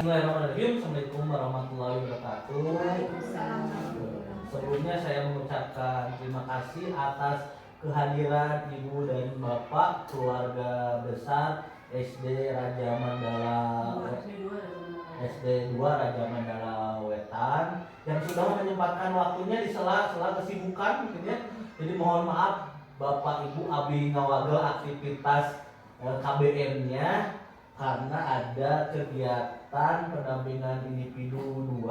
Bismillahirrahmanirrahim. Assalamualaikum warahmatullahi wabarakatuh. Sebelumnya saya mengucapkan terima kasih atas kehadiran Ibu dan Bapak keluarga besar SD Raja Mandala SD 2 Raja Mandala Wetan yang sudah menyempatkan waktunya di sela-sela kesibukan mungkin ya. Jadi mohon maaf Bapak Ibu abi ngawagel aktivitas KBM-nya karena ada kegiatan pendampingan individu 2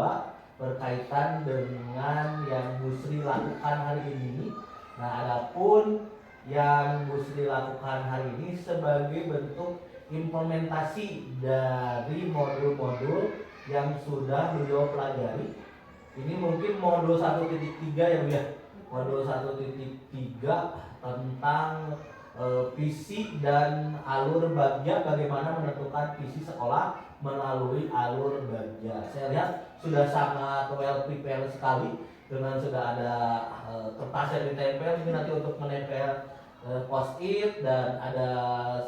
berkaitan dengan yang Bu Sri lakukan hari ini. Nah, adapun yang Bu Sri lakukan hari ini sebagai bentuk implementasi dari modul-modul yang sudah beliau pelajari. Ini mungkin modul 1.3 ya Bu ya. Modul 1.3 tentang visi dan alur bagja, bagaimana menentukan visi sekolah melalui alur bagja. Saya lihat sudah sangat well prepare sekali dengan sudah ada kertas yang ditempel ini nanti untuk menempel post-it dan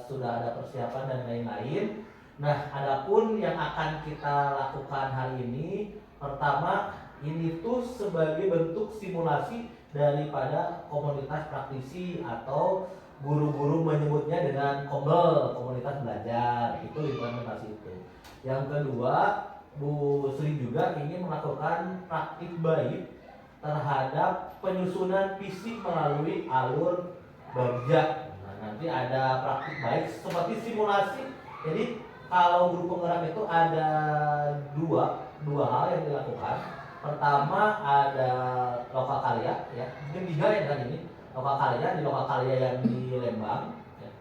sudah ada persiapan dan lain-lain. Nah, adapun yang akan kita lakukan hari ini, pertama ini tuh sebagai bentuk simulasi daripada komunitas praktisi atau guru-guru menyebutnya dengan kombel, komunitas belajar, itu implementasi itu. Yang kedua, Bu Sri juga ingin melakukan praktik baik terhadap penyusunan visi melalui alur bagja. Nah, nanti ada praktik baik seperti simulasi. Jadi kalau guru penggerak itu ada dua hal yang dilakukan. Pertama ada lokal karya, ya mungkin 3 ya kan ini. Lokal karya di lokal karya yang di Lembang ya.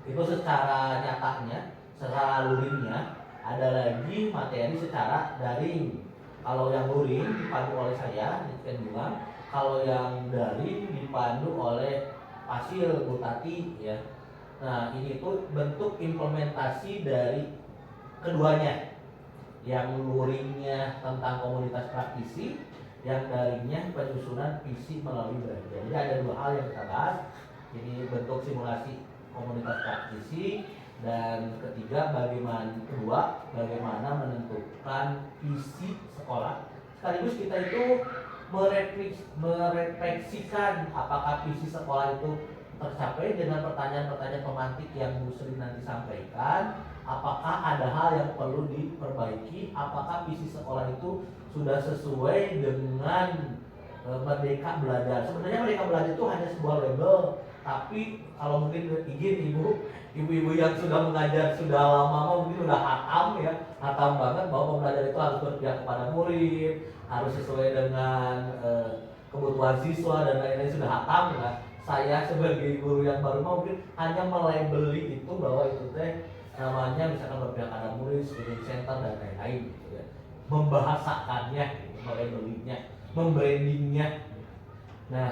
Itu secara nyatanya, secara luringnya. Ada lagi materi secara daring. Kalau yang luring dipandu oleh saya di Kendulang, kalau yang daring dipandu oleh Pasil Bu Tati ya. Nah, ini tuh bentuk implementasi dari keduanya. Yang luringnya tentang komunitas praktisi, yang daringnya penyusunan visi melalui bagja. Jadi ada 2 hal yang kita bahas. Ini bentuk simulasi komunitas praktisi dan ketiga bagaimana menentukan visi sekolah. Sekaligus kita itu merefleksikan apakah visi sekolah itu tercapai dengan pertanyaan-pertanyaan pemantik yang Bu Sri nanti sampaikan. Apakah ada hal yang perlu diperbaiki? Apakah visi sekolah itu sudah sesuai dengan Merdeka Belajar? Sebenarnya Merdeka Belajar itu hanya sebuah label, tapi kalau mungkin izin ibu-ibu yang sudah mengajar sudah lama mungkin sudah hatam banget bahwa pembelajaran itu harus berpihak kepada murid, harus sesuai dengan kebutuhan siswa dan lain-lain, sudah hatam ya. Saya sebagai guru yang baru mungkin hanya melabeli itu bahwa itu teh namanya misalkan berpihak pada murid, student center dan lain-lain gitu ya. Membahasakannya, melabelinya, membrandingnya. Nah,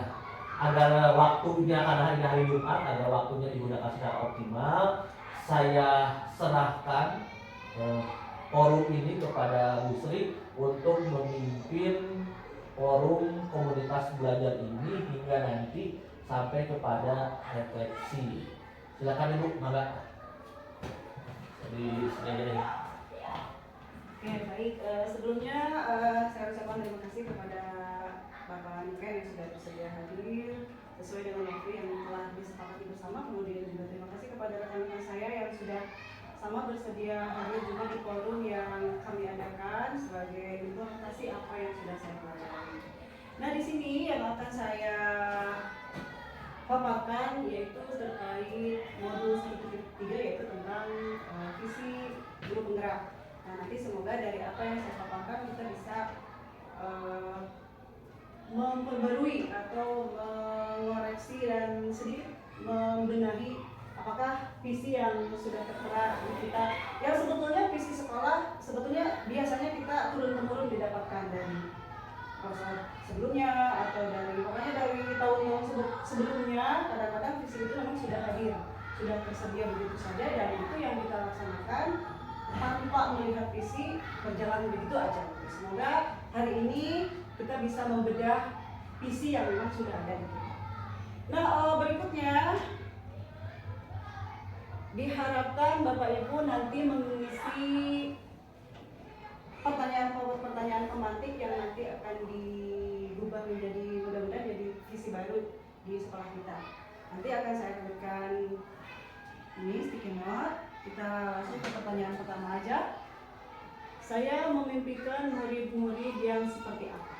agar waktunya karena hari Jumat, agar waktunya digunakan secara optimal, saya serahkan forum ini kepada Bu Sri untuk memimpin forum komunitas belajar ini hingga nanti sampai kepada refleksi. Silakan Ibu, mangga. Oke, baik. Sebelumnya saya ucapkan terima kasih kepada Bapak Niken yang sudah bersedia hadir sesuai dengan waktu yang telah disepakati bersama. Kemudian juga terima kasih kepada rekan-rekan saya yang sudah sama bersedia hadir juga di forum yang kami adakan sebagai implementasi apa yang sudah saya pelajari. Nah, di sini yang akan saya paparkan yaitu terkait modul 1.3 yaitu tentang visi guru penggerak. Nah, nanti semoga dari apa yang saya paparkan kita bisa memperbarui atau mengoreksi dan sedikit membenahi apakah visi yang sudah tertera di kita, yang sebetulnya visi sekolah sebetulnya biasanya kita turun-temurun didapatkan dari sebelumnya atau pokoknya dari tahun yang sebelumnya. Kadang-kadang visi itu memang sudah hadir, sudah tersedia begitu saja, dan itu yang kita laksanakan tanpa melihat visi berjalan begitu aja. Semoga hari ini kita bisa membedah visi yang memang sudah ada di kita. Nah, berikutnya diharapkan Bapak Ibu nanti mengisi Nanti akan saya berikan ini sticky note. Kita langsung ke pertanyaan pertama aja. Saya memimpikan murid-murid yang seperti apa?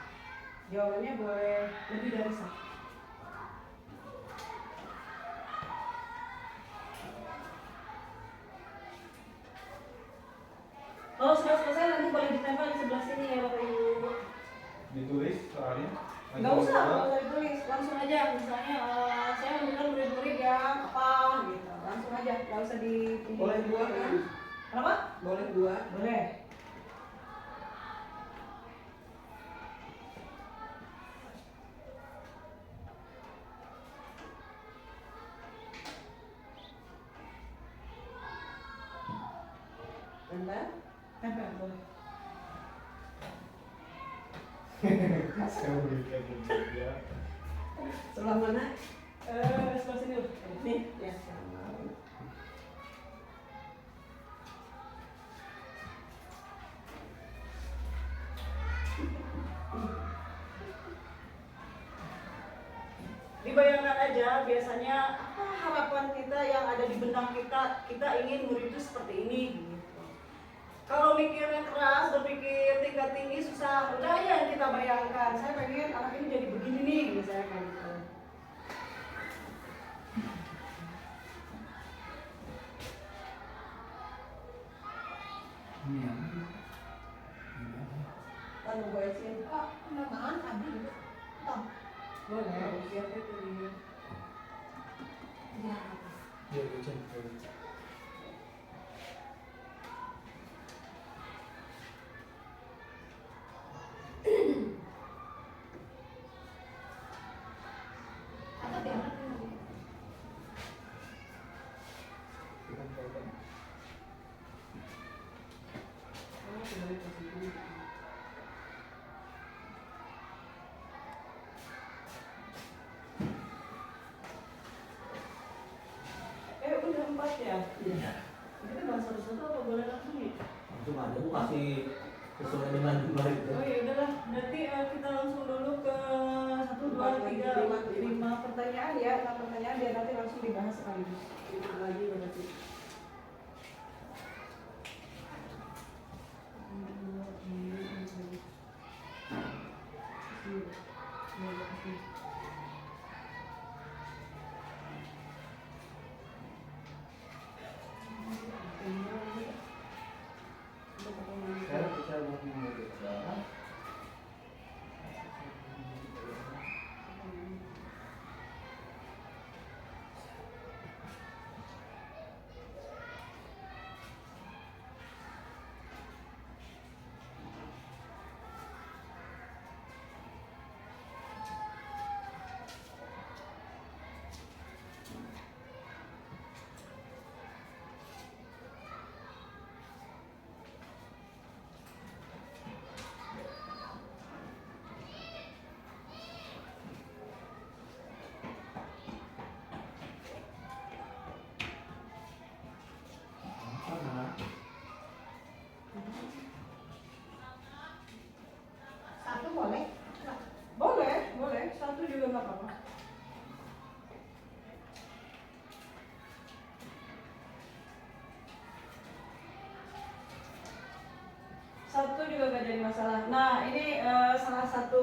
Jawabannya boleh lebih dari satu. Kalau sudah selesai nanti boleh ditempel di sebelah sini ya Bapak Ibu. Ditulis soalnya. Nggak usah ditulis, langsung aja. Misalnya saya memimpikan murid-murid yang apa gitu, langsung aja, nggak usah di. Boleh dua kan? Kenapa? Boleh dua. Boleh. Tempel. Tempel boleh. Saya berikan juga. Sebelah mana? Sebelah sini dulu. Nih, ya. Dibayangkan aja biasanya apa harapan kita yang ada di benak kita ingin murid itu seperti ini gitu. Kalau mikirnya keras, berpikir tingkat tinggi susah, udah aja yang kita bayangkan. Saya pengen anak ini jadi begini nih, misalnya kayak gitu. Kan gue izin. Oh, penamaan tadi. Toh. Boleh, siap itu dia. Ya. Ya, baca. Apa dia? Udah 4 ya? Iya. Kita bahas satu-satu apa boleh langsung nih? Langsung aja Bu, kasih sesuai dengan jumlah itu. Oh ya udahlah, nanti kita langsung dulu ke 1, 2, 3, 5 pertanyaan ya. 6 pertanyaan biar nanti langsung dibahas sekaligus. 5 lagi berarti. Saya bisa mengumpulkan. Satu boleh? Boleh, boleh. 1 juga nggak apa-apa. Satu juga gak jadi masalah. Nah ini salah satu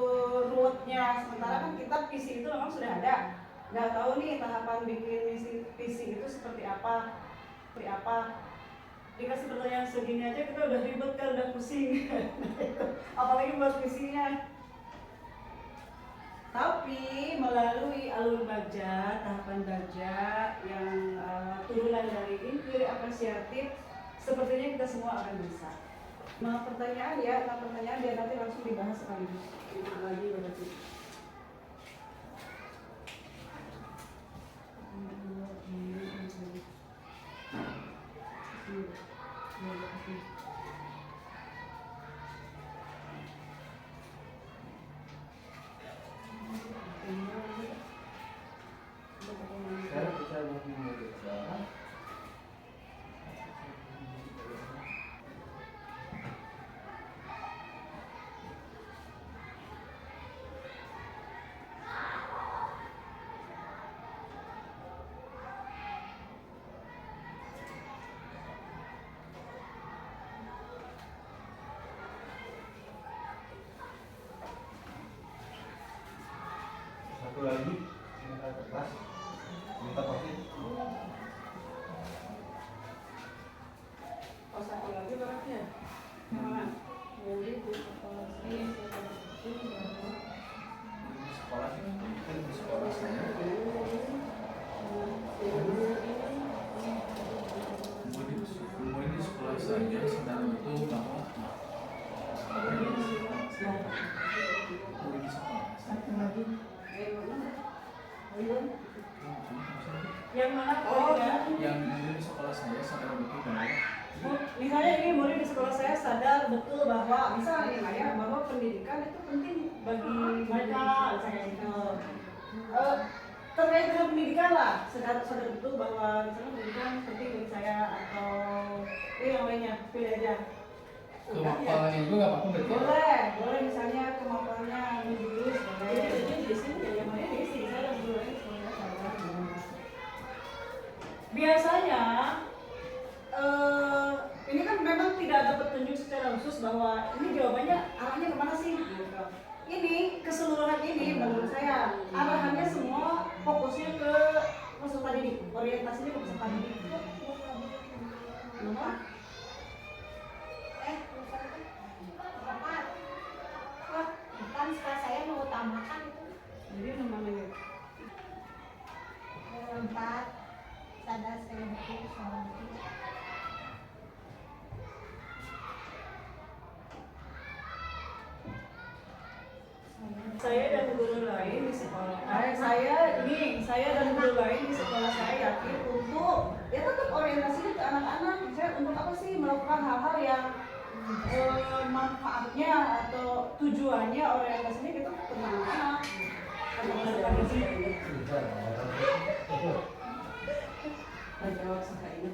ruwetnya. Sementara kan kita PC itu memang sudah ada. Nggak tahu nih tahapan bikin PC itu seperti apa. Seperti apa. Dikasih pertanyaan segini aja kita udah ribet kan, udah pusing. Apalagi buat PC-nya. Tapi melalui alur baja, tahapan baja yang turunan dari inquiry apresiatif, sepertinya kita semua akan bisa. 5 pertanyaan ya, 6 pertanyaan biar nanti langsung dibahas sekaligus. 5 lagi berarti. Saya bisa mengumpulkan. Ya. Yang mana? Murid di sekolah saya sadar betul bahwa Sekolah kan di sekolah saya. Murid di sekolah saya sadar betul bahwa murid di sekolah saya. yang mana? Yang murid di sekolah saya sadar betul bahwa Misalnya ini murid di sekolah saya sadar betul bahwa misalnya ya bahwa pendidikan itu penting bagi mereka misalnya gitu. Terkait dengan pendidikan lah sadar betul bahwa misalnya pendidikan penting bagi saya atau yang lainnya pilih aja. kemapalannya juga nggak apa-apa betul. Boleh misalnya kemampuannya menjurus boleh. Ini di sini ya yang mana di sini saya dulu ini semuanya sadar. Biasanya ini kan memang tidak ada petunjuk secara khusus bahwa ini jawabannya arahnya kemana sih gitu. Ini keseluruhan ini menurut saya arahannya semua fokusnya ke peserta didik, orientasinya ke peserta didik. Kenapa? Bukan sekolah saya mengutamakan itu. Jadi namanya Empat sadar saya betul sama itu. saya dan guru lain di sekolah. Saya dan guru lain di sekolah saya yakin untuk ya tetap orientasinya ke anak-anak. Saya untuk apa sih melakukan hal-hal yang manfaatnya atau tujuannya orientasinya itu ke anak-anak. Jawab sama ini.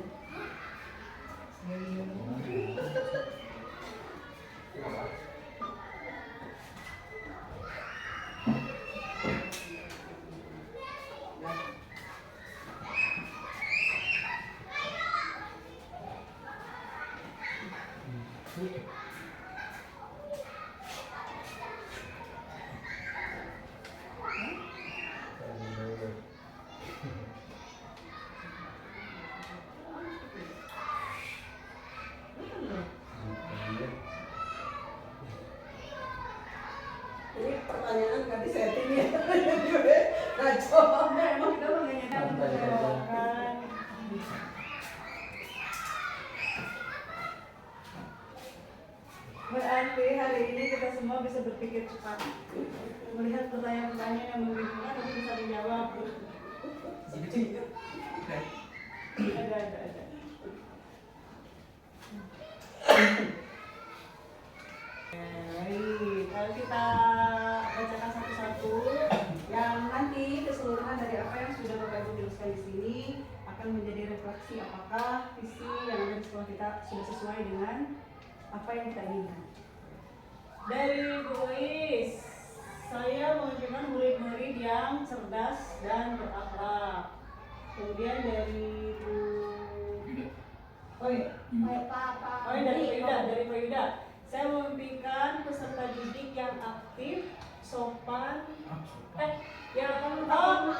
Ini pertanyaan nggak disetting ya, ngaco. Enggak, emang kita menanyakan menjawabkan. Berarti hari ini kita semua bisa berpikir cepat, melihat pertanyaan-pertanyaan yang membingungkan tapi bisa dijawab. Ada. Baik, kalau kita bacakan satu-satu, yang nanti keseluruhan dari apa yang sudah Bapak Ibu jelaskan di sini akan menjadi refleksi apakah visi yang ada di sekolah kita sudah sesuai dengan apa yang kita inginkan. Dari Bu Is, saya menunjukkan murid-murid yang cerdas dan berakhlak. Kemudian dari Bu dari Pak Yuda. Saya memimpikan peserta didik yang aktif, sopan.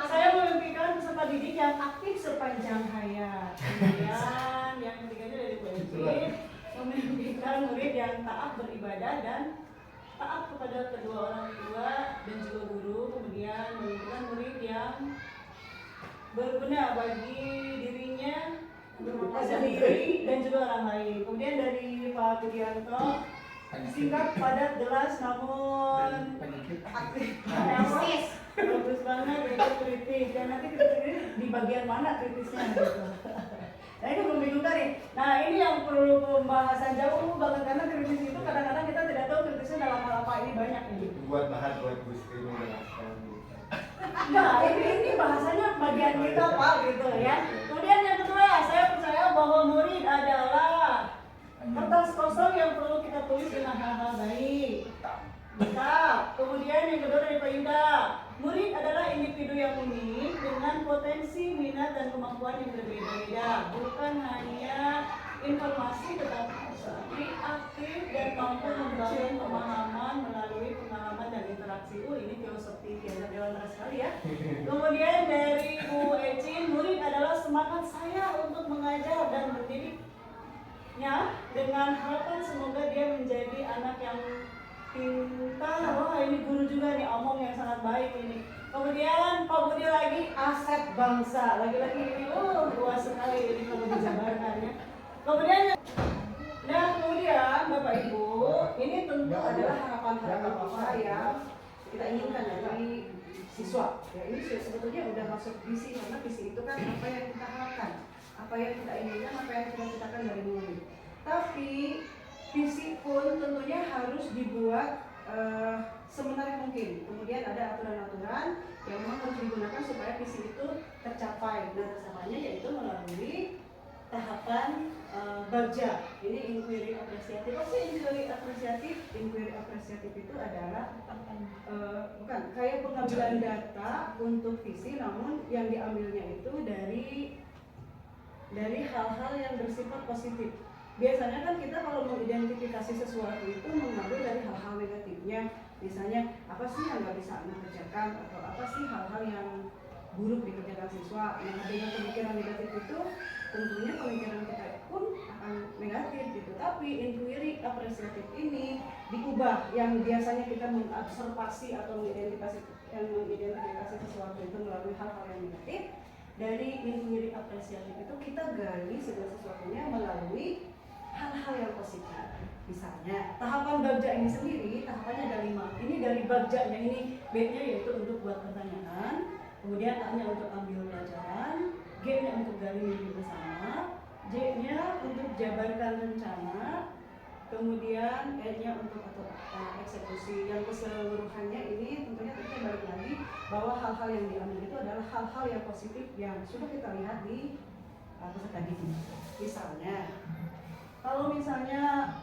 Saya memimpikan peserta didik yang aktif sepanjang hayat. Kemudian yang ketiganya dari Bu Eci, memimpikan murid yang taat beribadah dan taat kepada kedua orang tua dan juga guru. Kemudian memimpikan murid yang berguna bagi dirinya sendiri dan juga orang lain. Kemudian dari Pak Budianto, singkat, padat, jelas, namun aktif. Bagus banget, itu kritis. Dan nanti kritis ini di bagian mana kritisnya gitu. Nah ini membingungkan nih. Nah ini yang perlu pembahasan jauh banget karena kritis itu kadang-kadang kita tidak tahu kritisnya dalam hal apa. Ini banyak nih. Buat bahan buat Gusti menjelaskan. Nah ini bahasanya bagian kita Pak gitu ya. Kemudian yang kedua, saya percaya bahwa murid adalah kertas kosong yang perlu kita tulis dengan hal-hal baik. Tetap. Kemudian yang kedua dari Pak Yuda, murid adalah individu yang unik dengan potensi, minat dan kemampuan yang berbeda-beda. Bukan hanya informasi tetapi aktif dan mampu membangun pemahaman melalui pengalaman dan interaksi. Ini filosofi yang dewasa sekali ya. Kemudian dari Bu Ecin, murid adalah semangat saya untuk mengajar dan mendidik muridnya dengan harapan semoga dia menjadi anak yang pintar. Wah, ini guru juga nih, omong yang sangat baik ini. Kemudian Pak Budi lagi aset bangsa, lagi-lagi ini luas sekali ini kalau dijabarkannya. Kemudian kemudian Bapak Ibu, ini tentu adalah harapan-harapan kita yang kita inginkan dari siswa. Ya, ini sebetulnya udah masuk visi, karena visi itu kan apa yang kita harapkan, apa yang kita inginkan, apa yang kita ciptakan dari murid. Tapi visi pun tentunya harus dibuat semenarik mungkin. Kemudian ada aturan-aturan yang memang harus digunakan supaya visi itu tercapai. Nah, tercapainya yaitu melalui tahapan bagja. Ini inquiry apresiatif. Apa sih inquiry apresiatif? Inquiry apresiatif itu adalah bukan kayak pengambilan data untuk visi, namun yang diambilnya itu dari hal-hal yang bersifat positif. Biasanya kan kita kalau mengidentifikasi sesuatu itu mengambil dari hal-hal negatifnya. Misalnya apa sih yang nggak bisa Anda kerjakan, atau apa sih hal-hal yang buruk dikerjakan siswa. Yang dengan pemikiran negatif itu tentunya pemikiran kita pun akan negatif gitu. Tapi inquiry apresiatif ini diubah, yang biasanya kita mengobservasi atau mengidentifikasi sesuatu itu melalui hal-hal yang negatif. Dari inquiry apresiatif itu kita gali segala sesuatunya melalui hal-hal yang positif. Misalnya tahapan bagja ini sendiri, tahapannya ada 5. Ini dari bagjanya ini, B-nya yaitu untuk buat pertanyaan, kemudian A-nya untuk ambil pelajaran, G-nya untuk gali mimpi bersama, J-nya untuk jabarkan rencana, kemudian E-nya untuk eksekusi. Yang keseluruhannya ini tentunya kita balik lagi bahwa hal-hal yang diambil itu adalah hal-hal yang positif yang sudah kita lihat di peserta didik. Misalnya kalau misalnya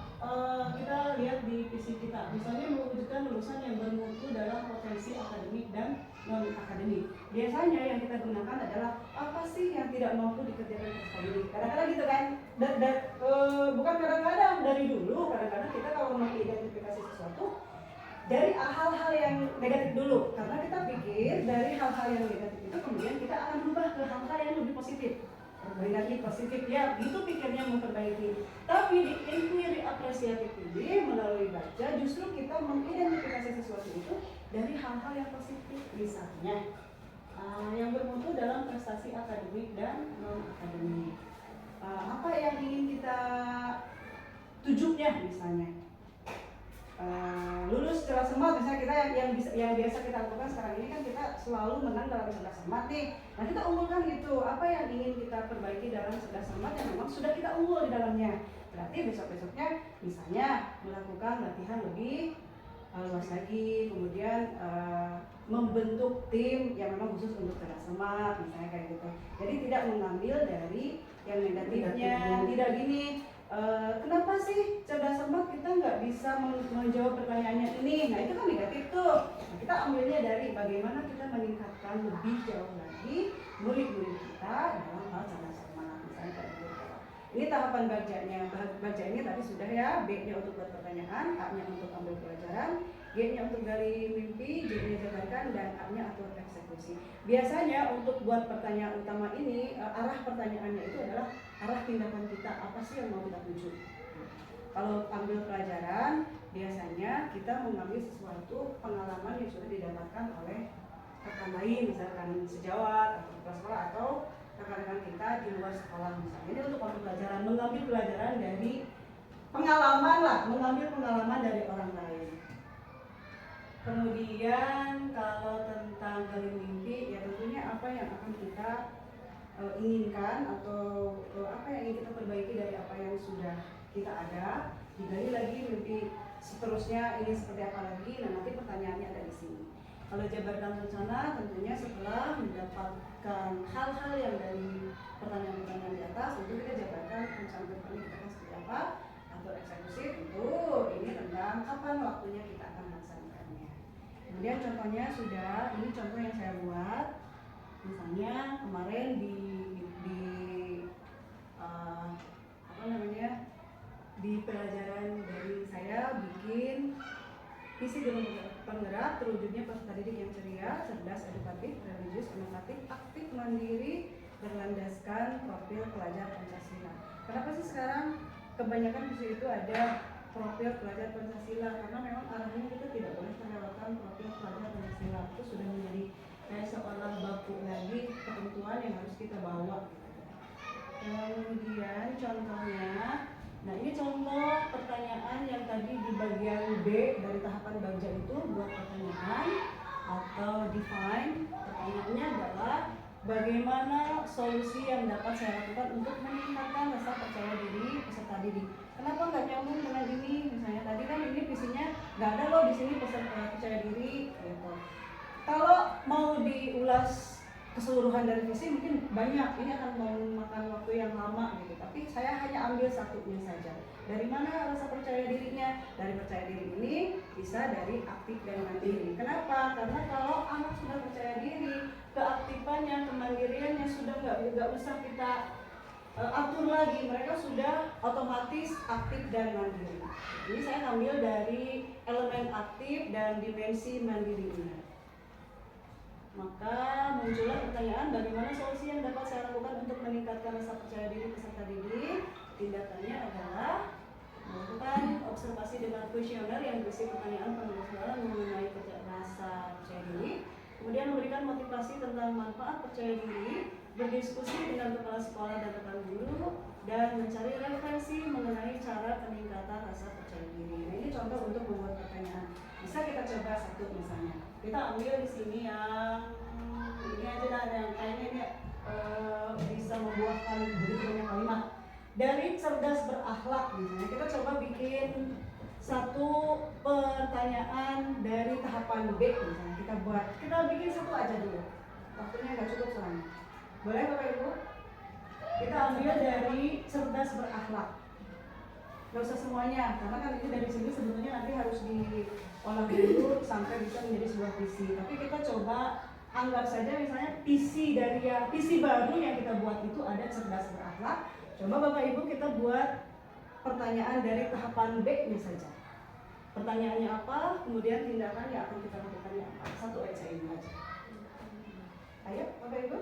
kita lihat di visi kita, misalnya mewujudkan lulusan yang bermutu dalam potensi akademik dan non akademik. Biasanya yang kita gunakan adalah apa sih yang tidak mampu dikerjakan peserta didik. Kadang-kadang gitu kan, bukan kadang-kadang, dari dulu kadang-kadang kita kalau mengidentifikasi sesuatu dari hal-hal yang negatif dulu, karena kita pikir dari hal-hal yang negatif itu kemudian kita akan berubah ke hal-hal yang lebih positif. Negatif positif ya, itu pikirnya memperbaiki. Tapi di inquiry apresiatif ini melalui baca justru kita mengidentifikasi sesuatu itu dari hal-hal yang positif. Misalnya yang bermutu dalam prestasi akademik dan non akademik. Apa yang ingin kita tujunya misalnya lulus kelas semat, misalnya kita yang biasa kita lakukan sekarang ini kan kita selalu menang dalam cerdas cermat nih. Nah, kita unggulkan gitu, apa yang ingin kita perbaiki dalam cerdas cermat yang memang sudah kita unggul di dalamnya. Berarti besok-besoknya misalnya melakukan latihan lebih luas lagi, kemudian membentuk tim yang memang khusus untuk cerdas cermat misalnya kayak gitu. Jadi tidak mengambil dari yang negatifnya, tidak gini. Kenapa sih cerdas cermat kita nggak bisa menjawab pertanyaannya ini? Nah, itu kan negatif tuh. Nah, kita ambilnya dari bagaimana kita meningkatkan lebih jauh lagi murid-murid kita dalam hal cerdas cermat misalnya kayak gitu. Ini tahapan bacanya. Baca ini tadi sudah ya, B-nya untuk buat pertanyaan, A-nya untuk ambil pelajaran, G-nya untuk gali mimpi, J-nya jabarkan, dan A-nya atur eksekusi. Biasanya untuk buat pertanyaan utama ini, arah pertanyaannya itu adalah arah tindakan kita, apa sih yang mau kita tuju. Kalau ambil pelajaran, biasanya kita mengambil sesuatu pengalaman yang sudah didapatkan oleh rekan lain, misalkan sejawat atau kepala sekolah atau rekan-rekan kita di luar sekolah misalnya. Ini untuk ambil pelajaran, mengambil pelajaran dari pengalaman lah, mengambil pengalaman dari orang lain. Kemudian kalau tentang gali mimpi, ya tentunya apa yang akan kita inginkan atau apa yang ingin kita perbaiki dari apa yang sudah kita ada, digali lagi mimpi seterusnya ini seperti apa lagi. Nah, nanti pertanyaannya ada di sini. Kalau jabarkan rencana tentunya setelah mendapatkan hal-hal yang dari pertanyaan-pertanyaan di atas, tentu kita jabarkan rencana depannya kita akan seperti apa, atau eksekusi tentu ini tentang kapan waktunya kita akan melaksanakannya. Kemudian contohnya sudah, ini contoh yang saya buat. Misalnya kemarin di pelajaran dari saya bikin visi gunung penggerak terwujudnya peserta didik yang ceria, cerdas, edukatif, religius, inovatif, aktif, mandiri, berlandaskan profil pelajar Pancasila. Kenapa sih sekarang kebanyakan di situ ada profil pelajar Pancasila, karena memang arahnya kita tidak boleh melewatkan profil pelajar Pancasila. Itu sudah menjadi kayak seolah baku lagi ketentuan yang harus kita bawa. Kemudian contohnya, nah ini contoh pertanyaan yang tadi di bagian B dari tahapan bagja itu buat pertanyaan atau define. Pertanyaannya adalah bagaimana solusi yang dapat saya lakukan untuk meningkatkan rasa percaya diri peserta didik. Kenapa nggak nyambung dengan ini? Misalnya tadi kan ini visinya nggak ada loh di sini peserta percaya diri. Gitu. Kalau mau diulas keseluruhan dari visi mungkin banyak, ini akan memakan waktu yang lama gitu. Tapi saya hanya ambil satunya saja. Dari mana rasa percaya dirinya? Dari percaya diri ini bisa dari aktif dan mandiri. Kenapa? Karena kalau anak sudah percaya diri, keaktifannya, kemandiriannya sudah nggak usah kita atur lagi. Mereka sudah otomatis aktif dan mandiri. Ini saya ambil dari elemen aktif dan dimensi mandirinya. Maka muncullah pertanyaan, bagaimana solusi yang dapat saya lakukan untuk meningkatkan rasa percaya diri peserta didik? Tindakannya adalah melakukan observasi dengan kuesioner yang berisi pertanyaan penulisan mengenai rasa percaya diri, kemudian memberikan motivasi tentang manfaat percaya diri, berdiskusi dengan kepala sekolah dan rekan guru, dan mencari referensi mengenai cara peningkatan rasa percaya diri. Nah, ini contoh untuk membuat pertanyaan. Bisa kita coba satu misalnya. Kita ambil di sini yang ini aja dah, yang kayaknya ini bisa membuahkan begitu banyak kalimat. Dari cerdas berakhlak misalnya, kita coba bikin satu pertanyaan dari tahapan B misalnya. Kita bikin satu aja dulu. Waktunya nggak cukup soalnya. Boleh Bapak Ibu? Kita ambil dari cerdas berakhlak. Nggak usah semuanya, karena kan ini dari sini sebetulnya nanti harus diolah dulu sampai bisa menjadi sebuah visi. Tapi kita coba anggap saja misalnya visi baru yang kita buat itu ada cerdas berakhlak. Coba Bapak Ibu kita buat pertanyaan dari tahapan B-nya saja. Pertanyaannya apa, kemudian tindakan yang akan kita lakukannya apa. Satu aja ini aja. Ayo Bapak Ibu.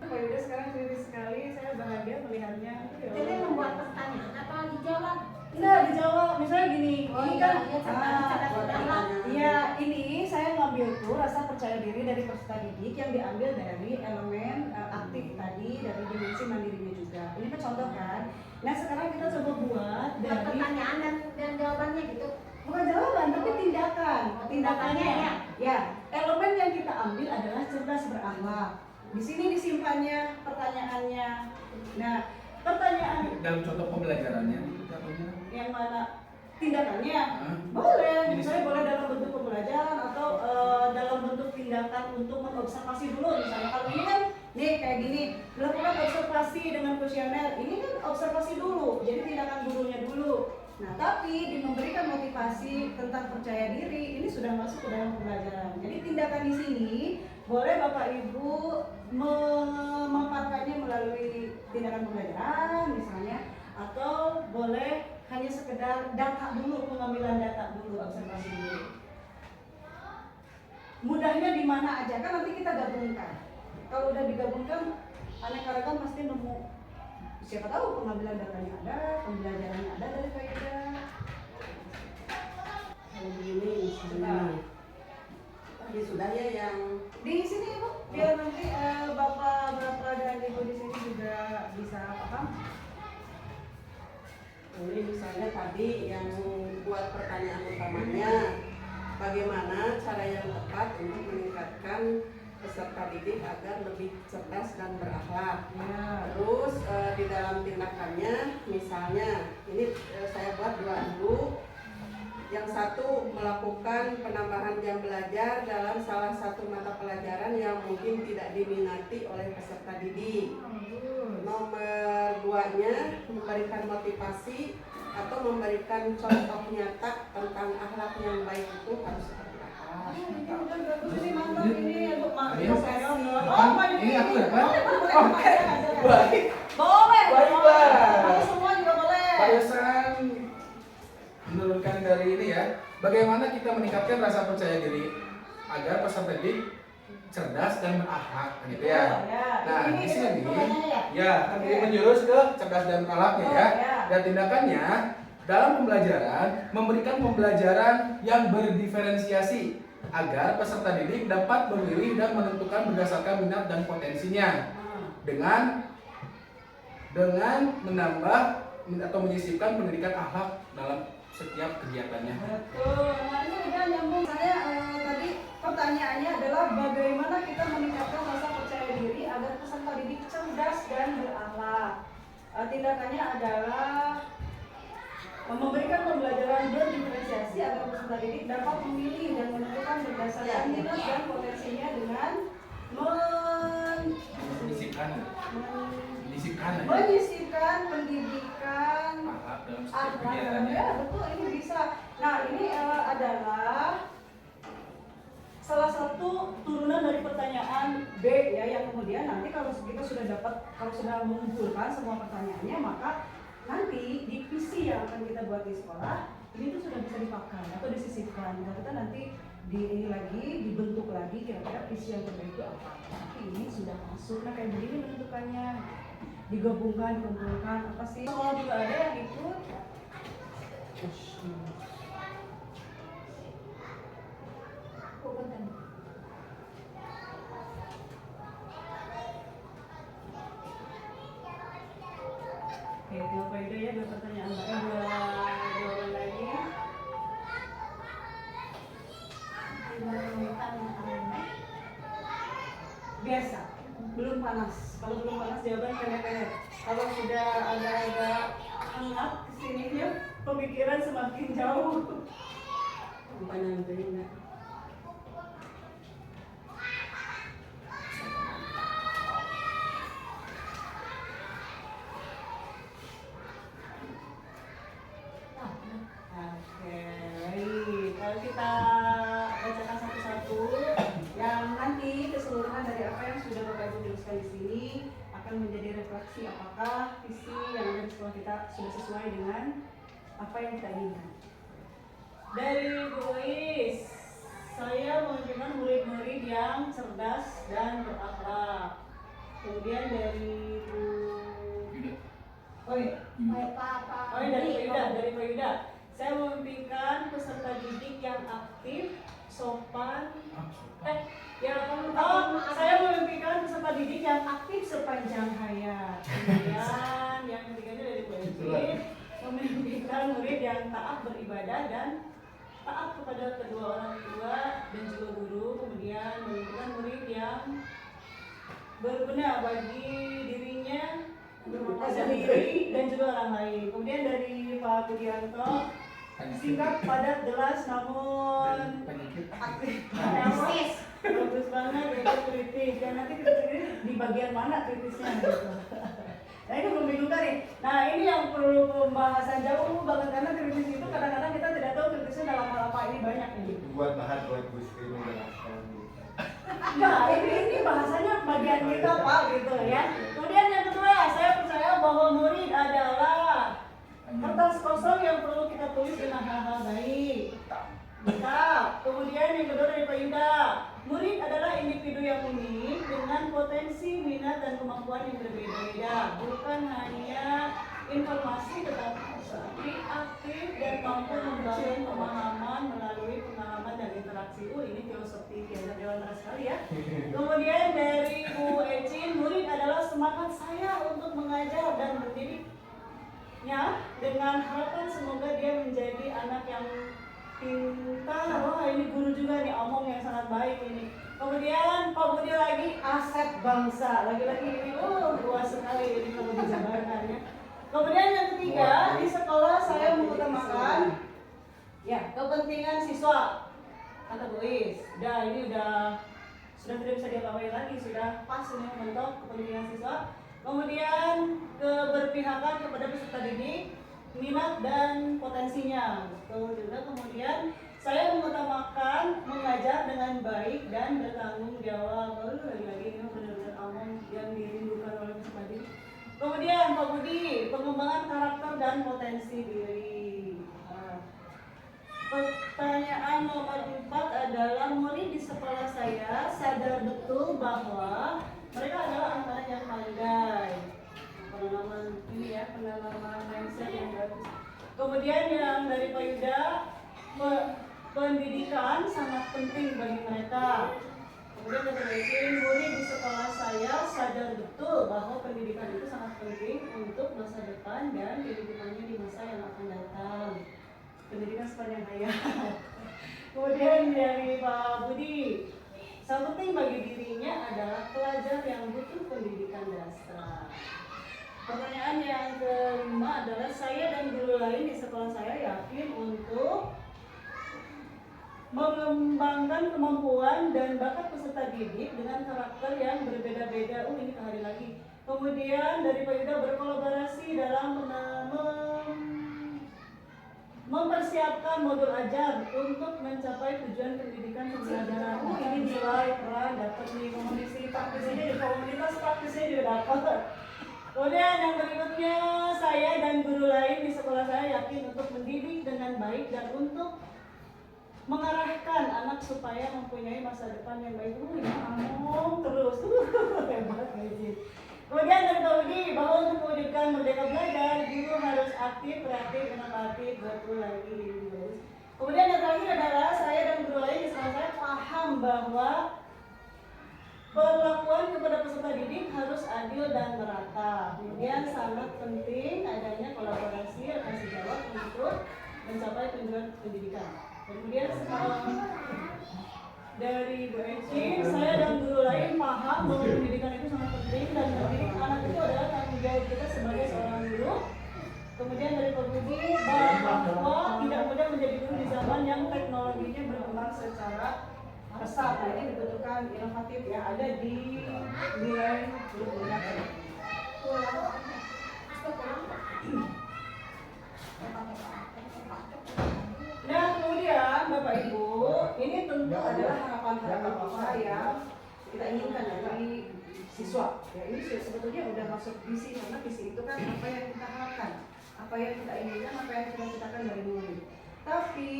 Pak Yuda sekarang kritis sekali, saya bahagia melihatnya. Jadi membuat pertanyaan apa dijawab? Enggak dijawab, misalnya gini, Oh, ini iya, kan, iya, cerdas berakhlak. iya ini saya ngambil tuh rasa percaya diri dari peserta didik yang diambil dari elemen aktif tadi, dari dimensi mandirinya juga. Ini kan contoh kan. Nah sekarang kita coba buat Buat dari pertanyaan dan jawabannya gitu. bukan jawaban tapi tindakan. Tindakannya Tindakannya, ya elemen yang kita ambil adalah cerdas berakhlak. Di sini disimpannya pertanyaannya. Nah, pertanyaan Dalam contoh pembelajarannya itu contohnya. yang mana tindakannya? Hah? Boleh, Ini misalnya sih. boleh dalam bentuk pembelajaran atau dalam bentuk tindakan untuk mengobservasi dulu misalnya. Kalau ini kan nih kayak gini, melakukan observasi dengan kuesioner. Ini kan observasi dulu, jadi tindakan gurunya dulu. Nah, tapi di memberikan motivasi tentang percaya diri, ini sudah masuk ke dalam pembelajaran. Jadi tindakan di sini boleh Bapak Ibu memaparkannya melalui tindakan pembelajaran misalnya, atau boleh hanya sekedar data dulu, pengambilan data dulu, observasi dulu. Mudahnya di mana aja, kan nanti kita gabungkan. Kalau udah digabungkan, aneka ragam pasti nemu. Siapa tahu pengambilan datanya ada, pembelajarannya ada dari faedah. Kalau begini, ini sudah ya yang Di sini Ibu, biar nanti Bapak dan Ibu di sini juga bisa paham. ini misalnya tadi yang buat pertanyaan utamanya, bagaimana cara yang tepat untuk meningkatkan peserta didik agar lebih cerdas dan berakhlak. Ya. Terus di dalam tindakannya, misalnya ini saya buat dua dulu. Yang satu, melakukan penambahan jam belajar dalam salah satu mata pelajaran yang mungkin tidak diminati oleh peserta didik. Nomor duanya, memberikan motivasi atau memberikan contoh nyata tentang akhlak yang baik itu harus seperti apa. Ini udah bagus, ini mantap ini Bu. Iya. Saya Ini aku ya kan? Baik. Boleh. Baik, Pak. Kalau semua juga boleh. Pak Yosan menurunkan dari ini ya, bagaimana kita meningkatkan rasa percaya diri agar peserta didik cerdas dan berakhlak gitu ya. Ya, Nah, ini di sini pertanyaannya ya. ya kan ini menjurus ke cerdas dan berakhlaknya ya. ya. Dan tindakannya dalam pembelajaran memberikan pembelajaran yang berdiferensiasi agar peserta didik dapat memilih dan menentukan berdasarkan minat dan potensinya dengan menambah atau menyisipkan pendidikan akhlak dalam setiap kegiatannya. Betul. Nah ini udah nyambung. Saya tadi pertanyaannya adalah bagaimana kita meningkatkan rasa percaya diri agar peserta didik cerdas dan berakhlak. Tindakannya adalah memberikan pembelajaran berdiferensiasi agar peserta didik dapat memilih dan menentukan berdasarkan minat dan potensinya dengan menyisipkan pendidikan Akhlak dalam setiap akhlak kegiatannya. ya betul ini bisa. Nah ini adalah salah satu turunan dari pertanyaan B ya yang kemudian nanti kalau kita sudah mengumpulkan semua pertanyaannya maka nanti di PC yang akan kita buat di sekolah ini tuh sudah bisa dipakai atau disisipkan. Nah, kita nanti dibentuk lagi kira-kira PC yang terbaik itu apa. Tapi ini sudah masuk. Nah kayak begini menentukannya digabungkan, dikumpulkan apa sih? Kalau juga ada yang ikut. Oke, dua faedah ya, dua pertanyaan dua jawaban lagi. Biasa, belum panas. Kalau belum panas jawaban pendek-pendek. Kalau sudah agak-agak hangat kesininya, pemikiran semakin jauh. Pertanyaan berikutnya. Oke, baik. Kalau kita bacakan satu-satu, yang nanti keseluruhan dari apa yang sudah Bapak Ibu tuliskan di sini akan menjadi refleksi apakah visi yang ada di sekolah kita sudah sesuai dengan apa yang kita inginkan. Dari Bu Is, saya menginginkan murid-murid yang cerdas dan berakhlak. Kemudian dari Bu Oh iya. Oh iya, dari Pak Yuda. Saya memimpikan peserta didik yang aktif, sopan. Saya memimpikan peserta didik yang aktif sepanjang hayat. Kemudian yang ketiganya dari Bu Eci, memimpikan murid yang taat beribadah dan taat kepada kedua orang tua dan juga guru. Kemudian memimpikan murid yang berguna bagi dirinya sendiri dan juga orang lain. Kemudian dari Pak Budianto, singkat, padat, jelas, namun aktif. Bagus banget, itu kritis. Dan nanti kritis ini di bagian mana kritisnya gitu. Nah ini membingungkan nih. Nah ini yang perlu pembahasan jauh banget karena kritis itu kadang-kadang kita tidak tahu kritisnya dalam hal apa. Ini banyak nih. Buat bahan buat Bu Sri menjelaskan. Nah ini bahasanya bagian kita Pak gitu ya. Kemudian yang kedua, saya percaya bahwa murid adalah kertas kosong yang perlu kita tulis dengan hal-hal baik. Tetap. Kemudian yang kedua dari Pak Yuda, murid adalah individu yang unik dengan potensi, minat dan kemampuan yang berbeda-beda. Bukan hanya informasi tetapi aktif dan mampu membangun pemahaman melalui pengalaman dan interaksi. Ini filosofi yang dewasa sekali ya. Kemudian dari Bu Ecin, murid adalah semangat saya untuk mengajar dan mendidiknya dengan harapan semoga dia menjadi anak yang pintar. Wah ini guru juga nih, omong yang sangat baik ini. Kemudian Pak Budi lagi, aset bangsa. Lagi-lagi ini luas sekali ini kalau dijabarkannya. Kemudian yang ketiga, di sekolah saya mengutamakan ya kepentingan siswa. Kata Bu Is, ini sudah tidak bisa diapa-apain lagi, sudah pas ini mentok kepentingan siswa. Kemudian keberpihakan kepada peserta didik, minat dan potensinya. Betul juga. Kemudian saya mengutamakan mengajar dengan baik dan bertanggung jawab. Lagi-lagi ini benar-benar omong yang dirindukan oleh peserta didik. Kemudian Pak Budi, pengembangan karakter dan potensi diri. Pertanyaan nomor 4 adalah murid di sekolah saya sadar betul bahwa mereka adalah anak-anak yang pandai. Penanaman ini ya, penanaman mindset yang bagus. Kemudian yang dari Pak Yuda, pendidikan sangat penting bagi mereka. Kemudian dari murid di sekolah saya sadar betul bahwa pendidikan itu sangat penting untuk masa depan dan kehidupannya di masa yang akan datang. Pendidikan sepanjang hayat. Kemudian dari Pak Budi, sangat penting bagi dirinya adalah pelajar yang butuh pendidikan dasar. Pertanyaan yang kelima adalah saya dan guru lain di sekolah saya yakin untuk mengembangkan kemampuan dan bakat peserta didik dengan karakter yang berbeda-beda. Ini hari lagi. Kemudian dari Pak Yuda berkolaborasi dalam mempersiapkan modul ajar untuk mencapai tujuan pendidikan pembelajaran. Ini nilai peran dapat nih komunikasi praktisnya di komunitas praktisnya juga dapat. Kemudian yang berikutnya, saya dan guru lain di sekolah saya yakin untuk mendidik dengan baik dan untuk mengarahkan anak supaya mempunyai masa depan yang baik. Ini ngomong terus, hebat guys. Kemudian dari Pak Budi, bahwa untuk mewujudkan merdeka belajar, guru harus aktif, kreatif, inovatif, betul lagi. Kemudian yang terakhir adalah saya dan guru lain di sekolah saya paham bahwa perlakuan kepada peserta didik harus adil dan merata. Kemudian sangat penting adanya kolaborasi rekan sejawat untuk mencapai tujuan pendidikan. Kemudian dari Bu Eci, saya dan guru lain paham bahwa pendidikan itu sangat penting dan mendidik anak itu adalah tanggung jawab kita sebagai seorang guru. Kemudian dari Pak Budi, bahwa tidak mudah menjadi guru di zaman yang teknologinya berkembang secara pesat. Nah, ini dibutuhkan inovatif ya, ada di nilai guru tadi. Nah, kemudian Bapak Ibu, ini tentu adalah harapan-harapan kita yang kita inginkan dari siswa. Ya, ini sebetulnya udah masuk visi, karena visi itu kan apa yang kita harapkan, apa yang kita inginkan, apa yang kita ciptakan dari murid. Tapi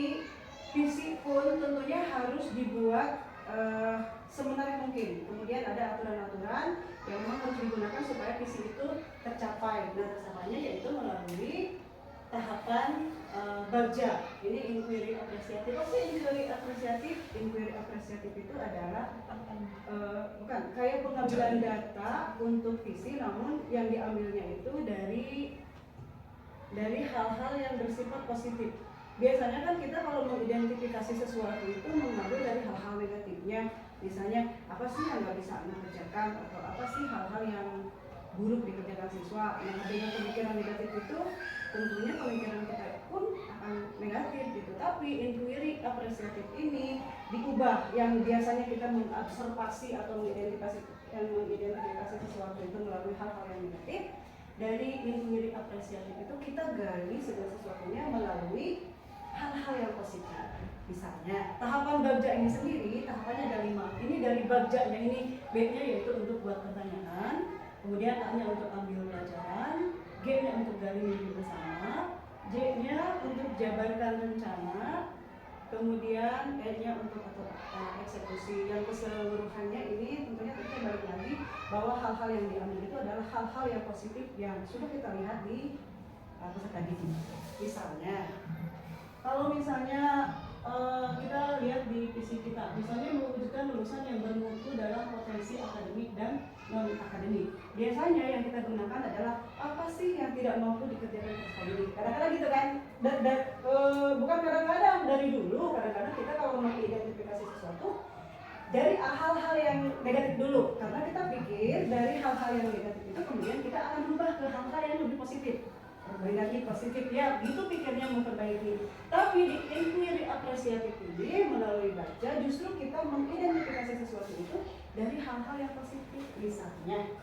visi pun tentunya harus dibuat semenarik mungkin. Kemudian ada aturan-aturan yang memang harus digunakan supaya visi itu tercapai. Nah, tercapainya yaitu melalui tahapan bagja. Ini inquiry apresiatif. Apa sih inquiry apresiatif? Inquiry apresiatif itu adalah bukan kayak pengambilan data untuk visi, namun yang diambilnya itu dari hal-hal yang bersifat positif. Biasanya kan kita kalau mengidentifikasi sesuatu itu mengambil dari hal-hal negatifnya. Misalnya apa sih yang nggak bisa anak kerjakan, atau apa sih hal-hal yang buruk dikerjakan siswa. Nah, dengan pemikiran negatif itu tentunya pemikiran kita pun akan negatif gitu. Tapi inquiry apresiatif ini diubah, yang biasanya kita mengobservasi atau mengidentifikasi sesuatu itu melalui hal-hal yang negatif. Dari inquiry apresiatif itu kita gali segala sesuatunya melalui hal-hal yang positif. Misalnya tahapan bagja ini sendiri, tahapannya ada 5. Ini dari bagjanya ini, B-nya yaitu untuk buat pertanyaan, kemudian A-nya untuk ambil pelajaran, G-nya untuk gali mimpi bersama, J-nya untuk jabarkan rencana, kemudian E-nya untuk eksekusi. Yang keseluruhannya ini tentunya kita balik lagi bahwa hal-hal yang diambil itu adalah hal-hal yang positif yang sudah kita lihat di peserta didik. Misalnya, kalau misalnya kita lihat di visi kita, misalnya mewujudkan lulusan yang bermutu dalam potensi akademik dan non-akademik. Biasanya yang kita gunakan adalah apa sih yang tidak mampu dikerjakan peserta didik. Kadang-kadang gitu kan, bukan kadang-kadang, dari dulu. Kadang-kadang kita kalau mengidentifikasi sesuatu dari hal-hal yang negatif dulu, karena kita pikir dari hal-hal yang negatif itu kemudian kita akan berubah ke hal-hal yang lebih positif. Negatif positif ya, itu pikirnya memperbaiki. Tapi di inquiry apresiatif ini melalui baca justru kita mengidentifikasi sesuatu itu dari hal-hal yang positif. Misalnya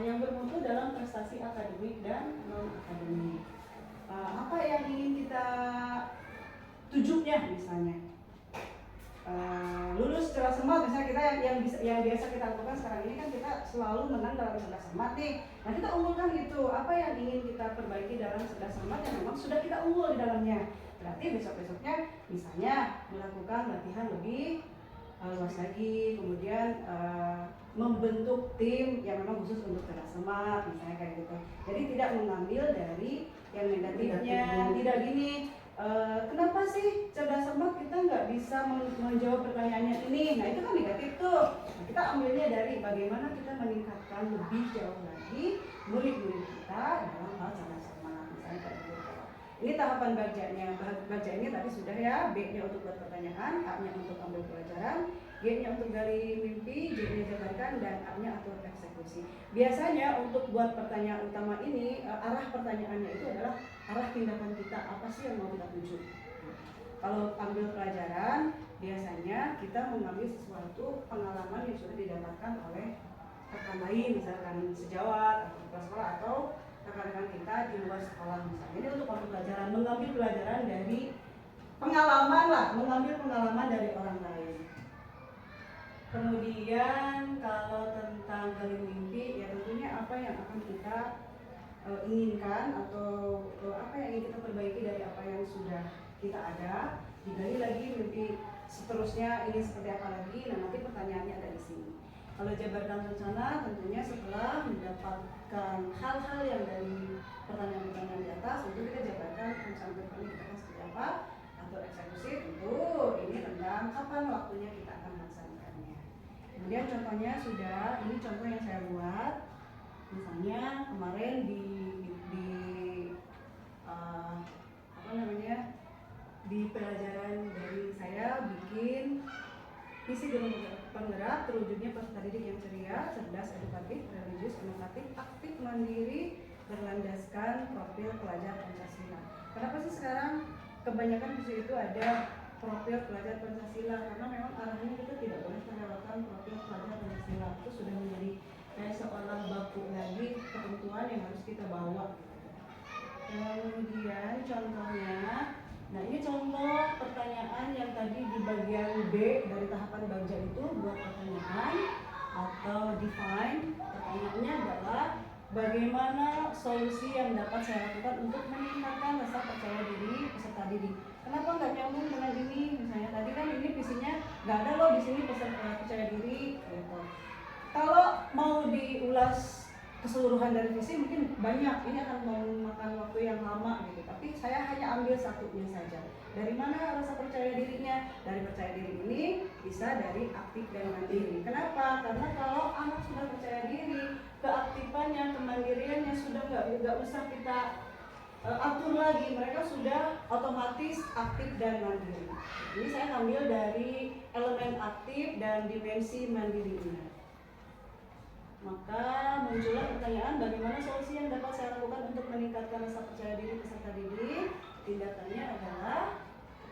yang bermutu dalam prestasi akademik dan non akademik. Apa yang ingin kita tujunya misalnya lulus secara smart. Misalnya kita yang biasa kita lakukan sekarang ini kan kita selalu menang dalam cerdas cermat nih. Nah, kita unggulkan itu, apa yang ingin kita perbaiki dalam cerdas cermat yang memang sudah kita unggul di dalamnya. Berarti besok-besoknya misalnya melakukan latihan lebih luas lagi, kemudian membentuk tim yang memang khusus untuk cerdas cermat misalnya kayak gitu. Jadi tidak mengambil dari yang negatifnya, tidak gini. Kenapa sih cerdas cermat kita nggak bisa menjawab pertanyaannya ini? Nah itu kan negatif tuh. Nah, kita ambilnya dari bagaimana kita meningkatkan lebih jauh lagi murid-murid kita dalam hal cerdas cermat misalnya kayak gitu. Ini tahapan bajanya. Bajanya tadi sudah ya, B-nya untuk buat pertanyaan, A-nya untuk ambil pelajaran, G-nya untuk gali mimpi, J-nya jabarkan, dan A-nya atur eksekusi. Biasanya untuk buat pertanyaan utama ini, arah pertanyaannya itu adalah arah tindakan kita, apa sih yang mau kita tuju. Kalau ambil pelajaran, biasanya kita mengambil sesuatu pengalaman yang sudah didapatkan oleh rekan lain, misalkan sejawat atau kepala sekolah atau rekan-rekan kita di luar sekolah misalnya. Ini untuk pelajaran, mengambil pelajaran dari pengalaman lah, mengambil pengalaman dari orang lain. Kemudian kalau tentang gali mimpi, ya tentunya apa yang akan kita inginkan atau apa yang ingin kita perbaiki dari apa yang sudah kita ada, digali lagi mimpi seterusnya ini seperti apa lagi. Nah nanti pertanyaannya ada di sini. Kalau jabarkan rencana tentunya setelah mendapatkan hal-hal yang dari pertanyaan-pertanyaan di atas, tentu kita jabarkan rencana depannya kita akan seperti apa, atau eksekusi tentu ini tentang kapan waktunya kita akan melaksanakannya. Kemudian contohnya sudah, ini contoh yang saya buat, misalnya kemarin di pelajaran dari saya bikin visi guru penggerak terwujudnya peserta didik yang ceria, cerdas, edukatif, religius, inovatif, aktif, mandiri, berlandaskan profil pelajar Pancasila. Kenapa sih sekarang kebanyakan visi itu ada profil pelajar Pancasila? Karena memang arahnya kita tidak boleh melewatkan profil pelajar Pancasila. Itu sudah menjadi kayak seolah baku lagi ketentuan yang harus kita bawa. Kemudian contohnya, nah ini contoh pertanyaan yang tadi di bagian B dari tahapan bagja itu buat pertanyaan atau define. Pertanyaannya adalah bagaimana solusi yang dapat saya lakukan untuk meningkatkan rasa percaya diri peserta didik. Kenapa nggak nyambung dengan ini? Misalnya tadi kan ini visinya nggak ada loh di sini peserta percaya diri. Gitu. Kalau mau diulas keseluruhan dari visi mungkin banyak, ini akan memakan waktu yang lama gitu. Tapi saya hanya ambil satunya saja. Dari mana rasa percaya dirinya? Dari percaya diri ini bisa dari aktif dan mandiri. Kenapa? Karena kalau anak sudah percaya diri, keaktifannya, kemandiriannya sudah nggak usah kita atur lagi. Mereka sudah otomatis aktif dan mandiri. Ini saya ambil dari elemen aktif dan dimensi mandirinya. Maka muncullah pertanyaan bagaimana solusi yang dapat saya lakukan untuk meningkatkan rasa percaya diri peserta didik. Tindakannya adalah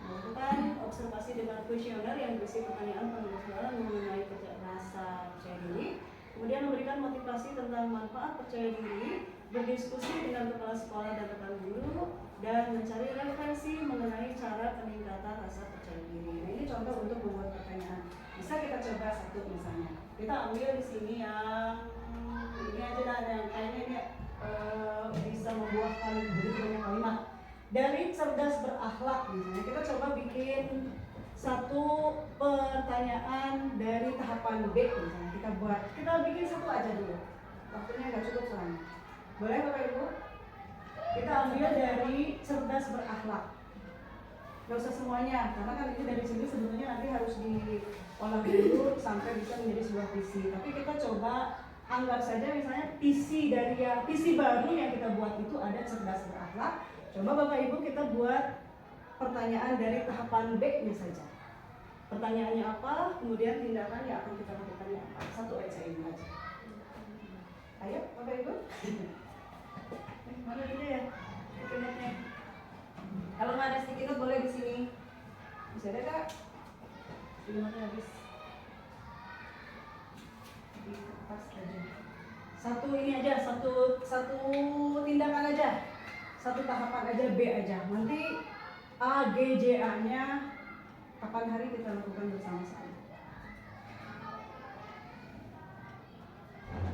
melakukan observasi dengan kuesioner yang berisi pertanyaan penulisan mengenai rasa percaya diri, kemudian memberikan motivasi tentang manfaat percaya diri, berdiskusi dengan kepala sekolah dan rekan guru, dan mencari referensi mengenai cara peningkatan rasa percaya diri. Nah ini contoh untuk membuat pertanyaan. Bisa kita coba satu misalnya. Kita ambil di sini yang ini aja dah, yang kayaknya ini bisa membuahkan begitu banyak kalimat. Dari cerdas berakhlak misalnya, kita coba bikin satu pertanyaan dari tahapan B misalnya. Kita bikin satu aja dulu. Waktunya nggak cukup soalnya. Boleh Bapak Ibu? Kita ambil dari cerdas berakhlak. Gak usah semuanya, karena kan ini dari sini sebetulnya nanti harus diolah dulu sampai bisa menjadi sebuah visi. Tapi kita coba anggap saja misalnya visi baru yang kita buat itu ada cerdas berakhlak. Coba Bapak Ibu kita buat pertanyaan dari tahapan B-nya saja. Pertanyaannya apa, kemudian tindakan yang akan kita lakukan apa. Satu aja ini aja. Ayo Bapak Ibu. Mana ini ya? Sticky. Kalau nggak ada sticky note boleh di sini. Bisa ada Kak? Sticky note habis. Di kertas aja. Satu ini aja, satu tindakan aja. Satu tahapan aja, B aja. Nanti A, G, J, A-nya kapan hari kita lakukan bersama-sama.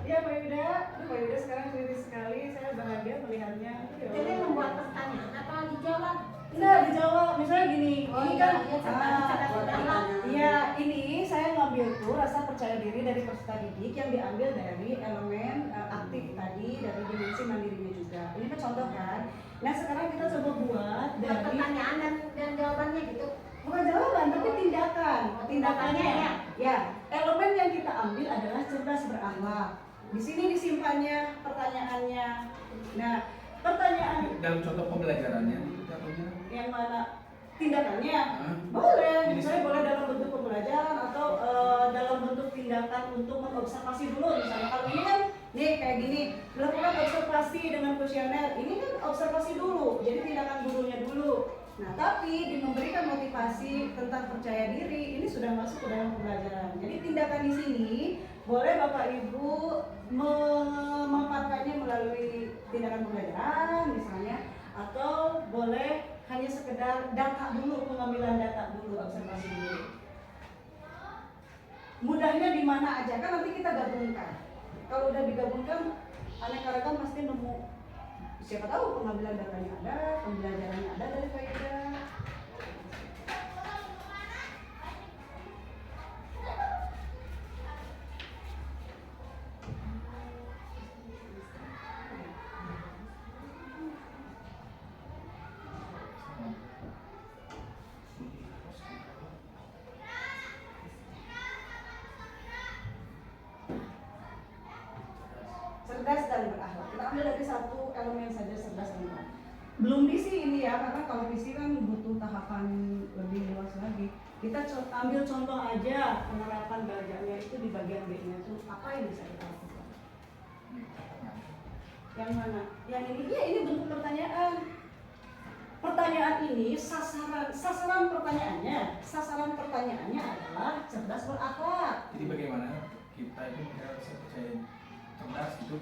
Ya Pak Yuda, Pak Yuda sekarang kritis sekali, saya bahagia melihatnya. Jadi membuat pertanyaan atau dijawab? Enggak, dijawab misalnya gini, Oh, ini iya, kan, iya, cerdas berakhlak. iya ini saya ngambil tuh rasa percaya diri dari peserta didik yang diambil dari elemen aktif tadi, dari dimensi mandirinya juga. Ini kan contoh kan. Nah sekarang kita coba buat Buat dari pertanyaan dan jawabannya gitu. bukan jawaban tapi tindakan. Oh, Tindakannya tindakannya, ya. Elemen yang kita ambil adalah cerdas berakhlak. Di sini disimpannya pertanyaannya. Nah pertanyaan Dalam contoh pembelajarannya itu contohnya. yang mana tindakannya Hah? boleh, Ini misalnya sih. boleh dalam bentuk pembelajaran atau dalam bentuk tindakan untuk mengobservasi dulu. Misalnya kalau ini kan nih kayak gini, melakukan observasi dengan kuesioner, ini kan observasi dulu, jadi tindakan gurunya dulu. Nah tapi memberikan motivasi tentang percaya diri ini sudah masuk ke dalam pembelajaran. Jadi tindakan di sini boleh Bapak Ibu memaparkannya melalui tindakan pembelajaran misalnya, atau boleh hanya sekedar data dulu, pengambilan data dulu, observasi dulu. Mudahnya di mana aja kan nanti kita gabungkan. Kalau udah digabungkan aneka ragam pasti nemu. Siapa tahu pengambilan datanya ada, pembelajarannya ada dari faedah. Cerdas dan berakhlak. Kita ambil dari satu elemen saja, cerdas dan berakhlak. Belum visi ini ya, karena kalau visi kan butuh tahapan lebih luas lagi. Kita ambil contoh aja penerapan belajarnya itu di bagian B-nya itu apa yang bisa kita lakukan? Yang mana? Yang ini? Iya, ini bentuk pertanyaan. Pertanyaan ini sasaran pertanyaannya adalah cerdas berakhlak. Jadi bagaimana kita itu harus percaya cerdas itu?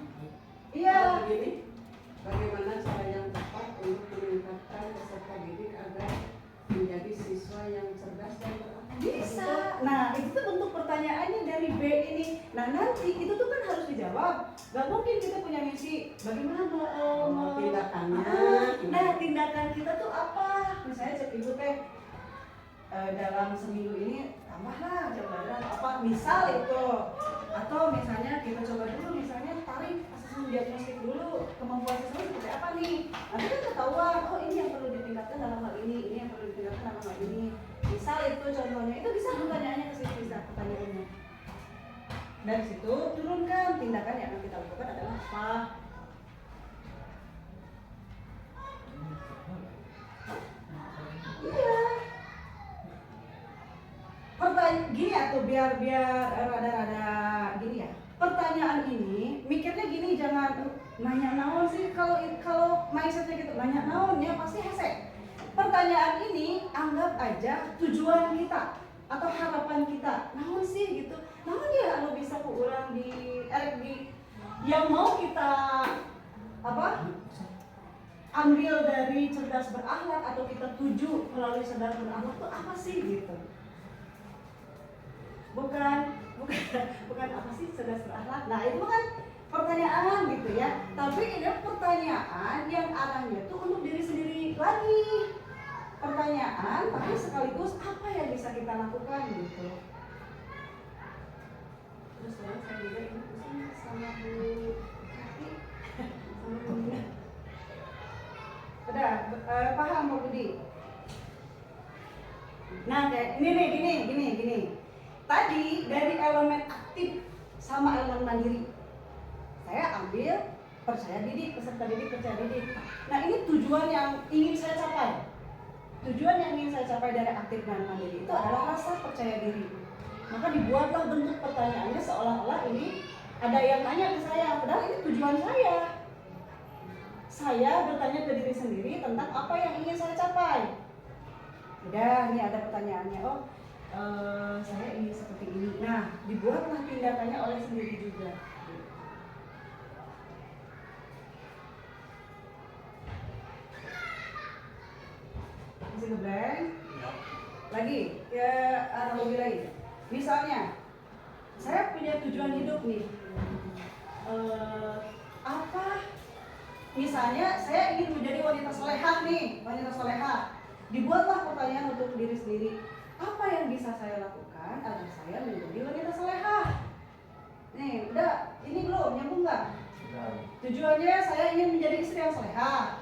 Iya. Oh, begini, bagaimana cara yang tepat untuk meningkatkan peserta didik agar menjadi siswa yang cerdas dan berakhlak? Bisa. Nah, itu tuh bentuk pertanyaannya dari B ini. Nah, nanti itu tuh kan harus dijawab. Gak mungkin kita punya misi bagaimana Tindakannya. Nah, tindakan kita tuh apa? Misalnya cek ibu teh dalam seminggu ini tambahlah jam pelajaran apa misal itu, atau misalnya kita coba dulu misalnya tarik asesmen diagnostik dulu kemampuan siswa seperti apa nih, nanti kan ketahuan oh ini yang perlu ditingkatkan dalam hal ini yang perlu ditingkatkan dalam hal ini. Misal itu contohnya, itu bisa pertanyaannya ke situ, bisa pertanyaannya. Dari situ turunkan tindakan yang akan kita lakukan adalah apa. Iya. Pertanyaan gini atau biar rada-rada gini ya. Pertanyaan ini mikirnya gini, jangan nanya naon sih, kalau mindsetnya gitu nanya naon ya pasti hese. Pertanyaan ini anggap aja tujuan kita atau harapan kita. Naon sih gitu. Naon ya kalau bisa ku urang di yang mau kita apa? Ambil dari cerdas berakhlak atau kita tuju melalui cerdas berakhlak itu apa sih gitu. Bukan apa sih cerdas berakhlak. Nah, itu kan pertanyaan gitu ya. Tapi ini pertanyaan yang arahnya tuh untuk diri sendiri lagi. Pertanyaan tapi sekaligus apa yang bisa kita lakukan gitu. Terus saya juga ini sama Bu Kati sama Bu Nina. Udah paham Bu Budi? Nah, kayak gini. Tadi dari elemen aktif sama elemen mandiri, saya ambil percaya didik, peserta didik, percaya didik. Nah ini tujuan yang ingin saya capai. Tujuan yang ingin saya capai dari aktif dan mandiri itu adalah rasa percaya diri. Maka dibuatlah bentuk pertanyaannya seolah-olah ini ada yang tanya ke saya, padahal ini tujuan saya. Saya bertanya ke diri sendiri tentang apa yang ingin saya capai. Udah, ini ada pertanyaannya. Oh, saya ingin seperti ini. Nah, dibuatlah tindakannya oleh sendiri juga. Masih ngeblank? Lagi, ya analogi lagi. Misalnya, saya punya tujuan hidup nih. Apa? Misalnya, saya ingin menjadi wanita solehah nih, wanita solehah. dibuatlah pertanyaan untuk diri sendiri. Apa yang bisa saya lakukan agar saya menjadi wanita salehah? Nih, udah, ini belum nyambung nggak? Tujuannya saya ingin menjadi istri yang salehah.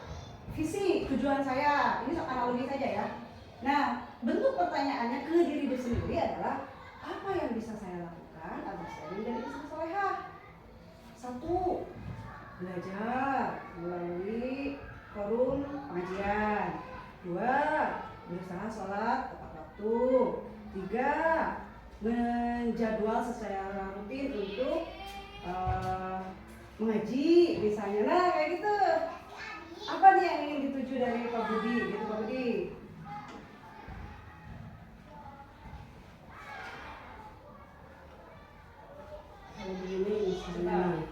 Visi, tujuan saya, ini analogi saja ya. Nah, bentuk pertanyaannya ke diri sendiri adalah apa yang bisa saya lakukan agar saya menjadi istri salehah? 1. Belajar melalui forum pengajian. 2. Berusaha sholat tepat waktu. 3. Menjadwal secara rutin untuk mengaji misalnya. Nah kayak gitu. Apa nih yang ingin dituju dari Pak Budi? Gitu Pak Budi. Kalau begini misalnya,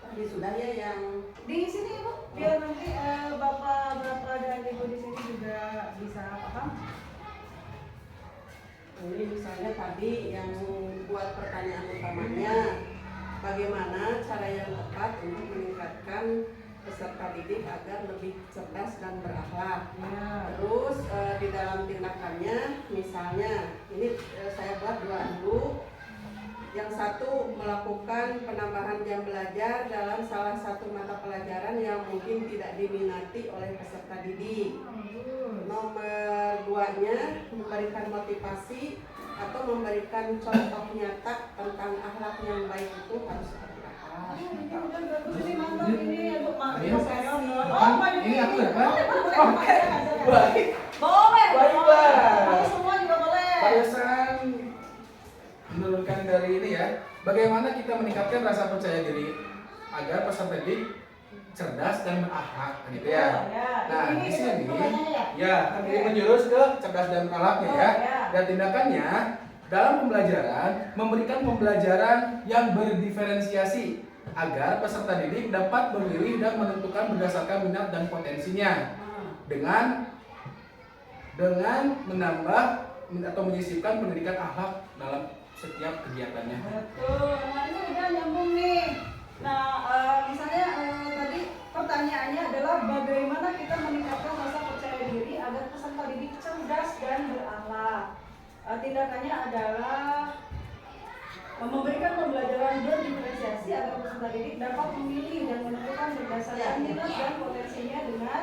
tadi sudah ya yang Di sini Ibu, biar nanti bapak-bapak dan ibu di sini juga bisa paham. ini misalnya tadi yang buat pertanyaan utamanya, bagaimana cara yang tepat untuk meningkatkan peserta didik agar lebih cerdas dan berakhlak. Ya. Terus di dalam tindakannya, misalnya ini saya buat 2 dulu. Yang satu, melakukan penambahan jam belajar dalam salah satu mata pelajaran yang mungkin tidak diminati oleh peserta didik. Nomor 2-nya, memberikan motivasi atau memberikan contoh nyata tentang akhlak yang baik itu harus seperti apa. Ini udah bagus ini mantap ini Ibu Iya. saya Ini aku ya, Pak? Baik. Boleh. Baiklah. Kalau semua juga boleh. Pak Yosan menurunkan dari ini ya, bagaimana kita meningkatkan rasa percaya diri agar peserta didik cerdas dan berakhlak, gitu ya. Nah, di sini ya, ini menjurus ke cerdas dan berakhlaknya ya. Dan tindakannya dalam pembelajaran memberikan pembelajaran yang berdiferensiasi agar peserta didik dapat memilih dan menentukan berdasarkan minat dan potensinya dengan menambah atau menyisipkan pendidikan akhlak dalam setiap kegiatannya. Betul. Nah ini udah nyambung nih. Nah misalnya tadi pertanyaannya adalah bagaimana kita meningkatkan rasa percaya diri agar peserta didik cerdas dan berakhlak. Tindakannya adalah memberikan pembelajaran berdiferensiasi agar peserta didik dapat memilih dan menentukan berdasarkan minat dan potensinya dengan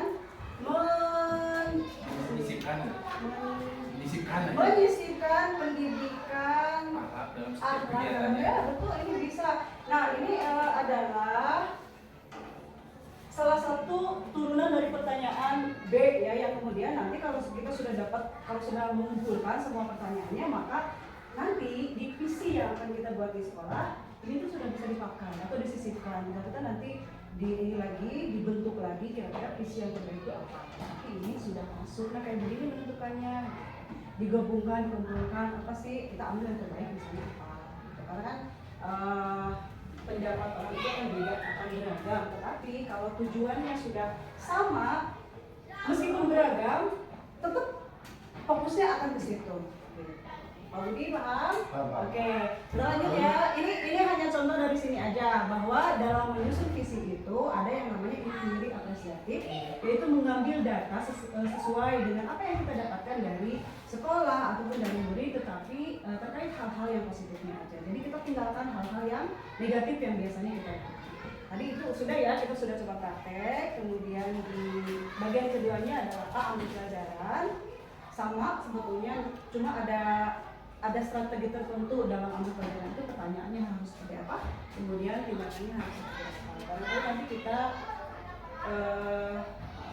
menyisipkan pendidikan akhlak dalam setiap akhlak. kegiatannya. Ya betul, ini bisa. Nah ini adalah salah satu turunan dari pertanyaan B ya, yang kemudian nanti kalau kita sudah mengumpulkan semua pertanyaannya, maka nanti di PC yang akan kita buat di sekolah ini tuh sudah bisa dipakai atau disisipkan. Nah, kita nanti dibentuk lagi kira-kira PC yang terbaik itu apa. Tapi ini sudah masuk. Nah kayak begini menentukannya, digabungkan, dikumpulkan, apa sih kita ambil yang terbaik misalnya apa. Karena kan pendapat orang itu akan beragam, tetapi kalau tujuannya sudah sama, meskipun beragam, tetap fokusnya akan ke situ. Pak Budi paham? Paham. Oke, lanjut ya. Ini hanya contoh dari sini aja, bahwa dalam menyusun visi itu ada yang namanya inquiry apresiatif, yaitu mengambil data sesuai dengan apa yang kita dapatkan dari sekolah ataupun dari murid, tetapi terkait hal-hal yang positifnya aja. Jadi kita tinggalkan hal-hal yang negatif yang biasanya kita lakukan. Tadi itu sudah ya, kita sudah coba praktek. Kemudian di bagian keduanya adalah ambil pelajaran. Sama sebetulnya, cuma ada strategi tertentu dalam ambil pelajaran itu, pertanyaannya harus seperti apa, kemudian tindakannya harus seperti apa. Karena itu nanti kita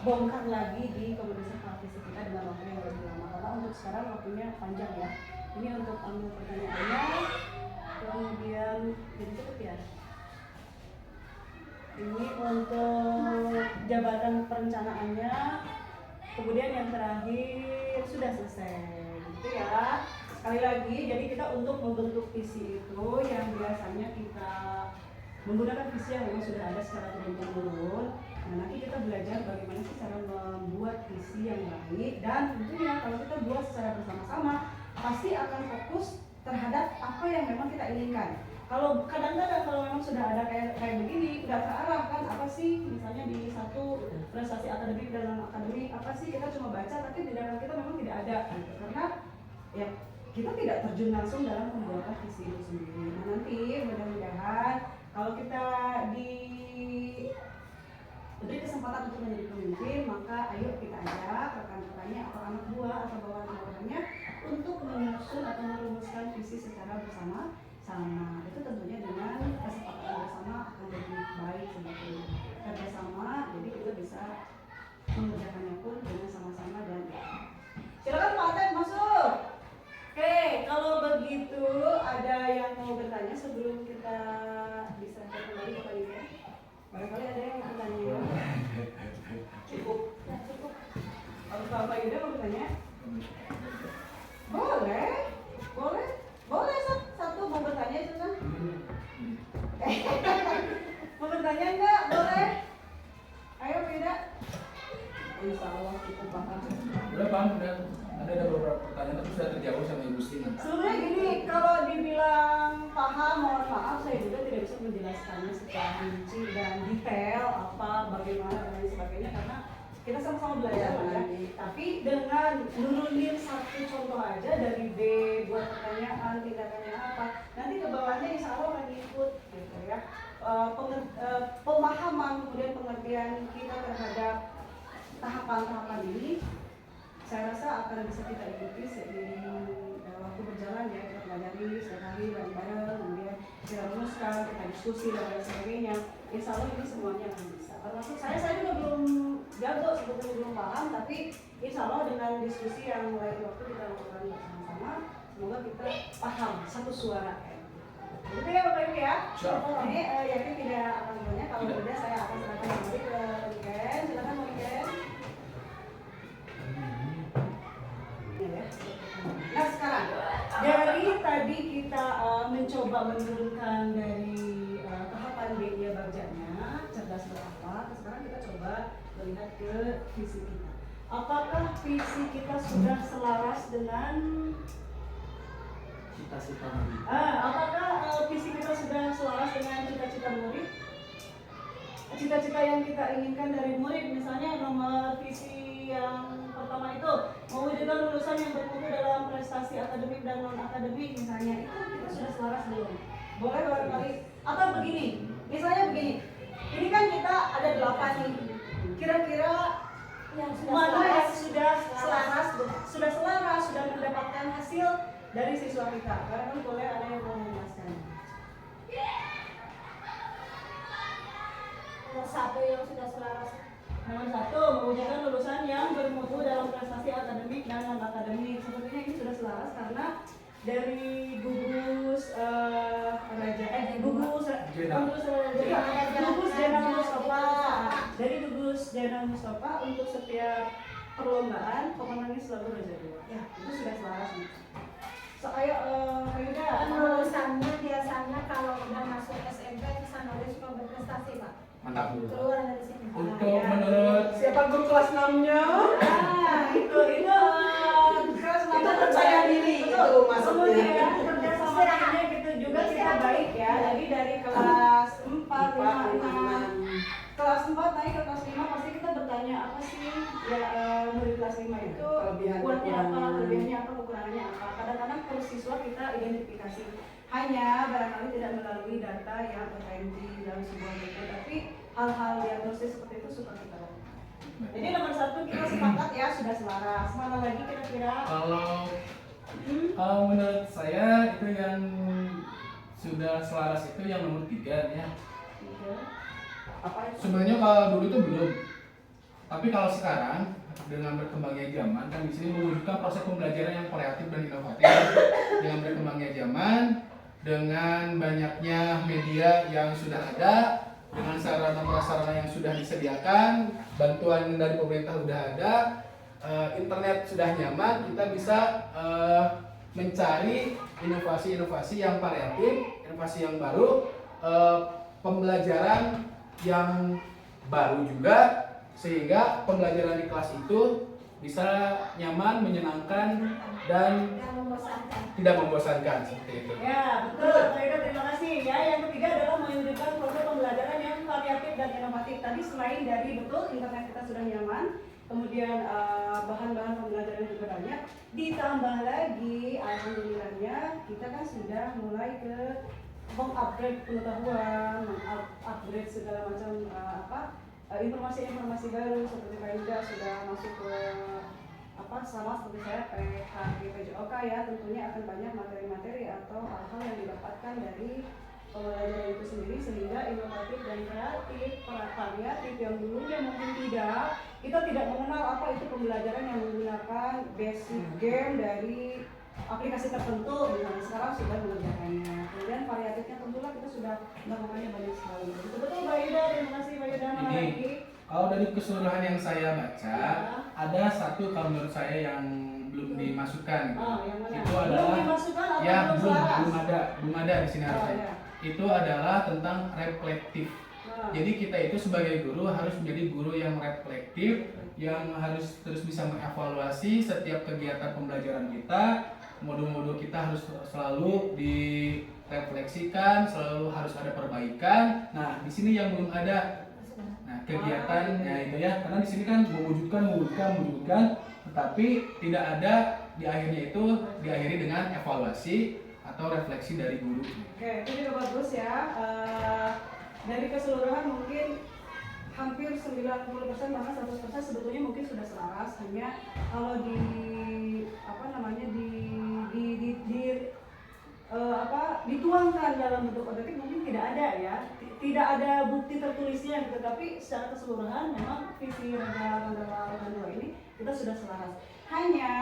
bongkar lagi di komunitas praktisi kita dengan waktu yang lebih lama, karena untuk sekarang waktunya panjang ya. Ini untuk ambil pertanyaannya, kemudian jadi cepet ya. Ini untuk jabatan perencanaannya, kemudian yang terakhir sudah selesai, gitu ya. Sekali lagi, jadi kita untuk membentuk visi itu yang biasanya kita menggunakan visi yang memang sudah ada secara turun-temurun. Nah, nanti kita belajar bagaimana sih cara membuat visi yang baik, dan tentunya kalau kita buat secara bersama-sama pasti akan fokus terhadap apa yang memang kita inginkan. kalau kadang-kadang kalau memang sudah ada kayak begini nggak terarah kan, apa sih misalnya di satu prestasi akademik dan non akademik apa sih, kita cuma baca tapi di dalam kita memang tidak ada gitu. Karena ya kita tidak terjun langsung dalam pembuatan visi itu sendiri. Nah nanti mudah-mudahan kalau kita diberi kesempatan untuk menjadi pemimpin, maka ayo kita ajak rekan-rekannya atau anak buah atau bawahan-bawahannya untuk menyusun atau merumuskan visi secara bersama-sama. Itu tentunya dengan kesepakatan bersama akan lebih baik sebetulnya. Kerjasama, jadi kita bisa mengerjakannya pun dengan sama-sama dan silakan Pak Aten masuk. Oke, kalau begitu ada yang mau bertanya sebelum kita bisa kembali ke panitia? Barangkali ada yang mau bertanya? Cukup, ya, cukup. Kalau Pak Yuda mau bertanya? Boleh, boleh, boleh satu mau bertanya itu kan? Mau bertanya enggak? Boleh. Ayo Pak Yuda. Insya Allah cukup paham. Udah Bang, udah ada beberapa pertanyaan tapi sudah terjawab sama Ibu Sri. Sebenarnya gini, kalau dibilang paham, mohon maaf saya juga tidak bisa menjelaskannya secara rinci dan detail apa, bagaimana dan lain sebagainya karena kita sama-sama belajar ya. Tapi dengan nurunin satu contoh aja dari B buat pertanyaan, tindakannya apa, nanti ke bawahnya insya Allah akan ikut gitu ya. Pemahaman kemudian pengertian kita terhadap tahapan-tahapan ini saya rasa akan bisa kita ikuti seiring waktu berjalan ya, kita pelajari setiap hari bareng-bareng, kemudian kita rumuskan, kita diskusi dan lain sebagainya. Insya Allah ini semuanya akan bisa. Termasuk saya juga belum jago, sebetulnya belum paham, tapi insya Allah dengan diskusi yang lain waktu kita lakukan bersama-sama, semoga kita paham satu suara. Begitu ya Bapak Ibu ya. Ini yakin tidak akan banyak. Kalau tidak saya akan serahkan kembali ke Niken. Silakan Niken. Nah sekarang dari tadi kita mencoba menurunkan dari tahapan B-nya bagjanya cerdas berakhlak. Sekarang kita coba melihat ke visi kita. Apakah visi kita sudah selaras dengan Cita-cita murid. apakah visi kita sudah selaras dengan cita-cita murid? Cita-cita yang kita inginkan dari murid, misalnya nomor visi yang pertama itu mewujudkan lulusan yang bermutu dalam prestasi akademik dan non akademik misalnya, itu kita sudah selaras belum? Boleh barangkali atau begini, misalnya begini, ini kan kita ada 8 nih, kira-kira Yang sudah mana selaras. yang sudah selaras, sudah mendapatkan hasil dari siswa kita? Barangkali boleh ada yang mau menjelaskan. Nomor 1 yang sudah selaras. Nomor 1, mewujudkan lulusan yang bermutu dalam prestasi akademik dan non akademik. Sepertinya ini sudah selaras karena dari gugus Jenal Mustafa untuk setiap perlombaan pemenangnya selalu Raja 2. Ya, itu sudah selaras nih. So, ayo Yuda, Lulusannya biasanya kalau udah masuk SMP bisa nulis cuma berprestasi Pak. Mantap. Keluar dari sini. Untuk menurut Siapa guru kelas 6-nya? itu kelas Itu percaya diri itu maksudnya. Kemudian kerjasama timnya gitu juga kita baik ya. Jadi dari kelas 4, 5, 6 kelas 4 naik ke kelas 5 pasti kita bertanya apa sih ya murid kelas 5 itu kuatnya apa, kelebihannya apa, kekurangannya apa. Kadang-kadang per siswa kita identifikasi hanya barangkali tidak melalui data yang otentik dalam sebuah buku, tapi hal-hal diagnosis seperti itu suka kita lakukan. Jadi nomor 1 kita sepakat ya sudah selaras. Mana lagi kira-kira? Kalau menurut saya itu yang sudah selaras itu yang nomor 3 ya. Apa itu? Sebenarnya kalau dulu itu belum. Tapi kalau sekarang dengan berkembangnya zaman kan di sini mewujudkan proses pembelajaran yang kreatif dan inovatif dengan berkembangnya zaman, dengan banyaknya media yang sudah ada, dengan sarana-prasarana yang sudah disediakan, bantuan dari pemerintah sudah ada, internet sudah nyaman, kita bisa mencari inovasi-inovasi yang variatif, inovasi yang baru, pembelajaran yang baru juga, sehingga pembelajaran di kelas itu bisa nyaman, menyenangkan, dan Yang membosankan. tidak membosankan seperti itu. Ya, betul. Pak Ida, terima kasih. Ya, yang ketiga adalah mewujudkan proses pembelajaran yang variatif dan inovatif. Tadi selain dari betul internet kita sudah nyaman, kemudian bahan-bahan pembelajaran juga banyak. Ditambah lagi, alhamdulillahnya kita kan sudah mulai ke mengupgrade pengetahuan, mengupgrade segala macam informasi-informasi baru seperti Pak Ida sudah masuk ke sama seperti saya PHG PJOK ya, tentunya akan banyak materi-materi atau hal-hal yang didapatkan dari pembelajaran itu sendiri sehingga inovatif dan kreatif, variatif yang dulunya mungkin kita tidak mengenal apa itu pembelajaran yang menggunakan basic game dari aplikasi tertentu, misalnya sekarang sudah mengerjakannya. Kemudian variatifnya tentulah kita sudah melakukannya banyak sekali. Betul Mbak Ida, terima kasih Mbak Ida. Mana Ini, lagi? kalau dari keseluruhan yang saya baca, ada satu kalau menurut saya yang belum dimasukkan. Yang mana? Itu Belum adalah dimasukkan atau ya belum belum selaras? belum ada di sini harusnya. Ya. Itu adalah tentang reflektif. Jadi kita itu sebagai guru harus menjadi guru yang reflektif, yang harus terus bisa mengevaluasi setiap kegiatan pembelajaran kita. Modul-modul kita harus selalu direfleksikan, selalu harus ada perbaikan. Nah, di sini yang belum ada. Nah, kegiatannya itu ya, karena di sini kan mewujudkan, tetapi tidak ada di akhirnya itu diakhiri dengan evaluasi atau refleksi dari guru. Oke, itu juga bagus ya. Dari keseluruhan mungkin hampir 90% bahkan 100% sebetulnya mungkin sudah selaras, hanya kalau dituangkan dalam bentuk otentik mungkin tidak ada ya, tidak ada bukti tertulisnya gitu, tapi secara keseluruhan memang visi Raja Mandala ini kita sudah selaras. Hanya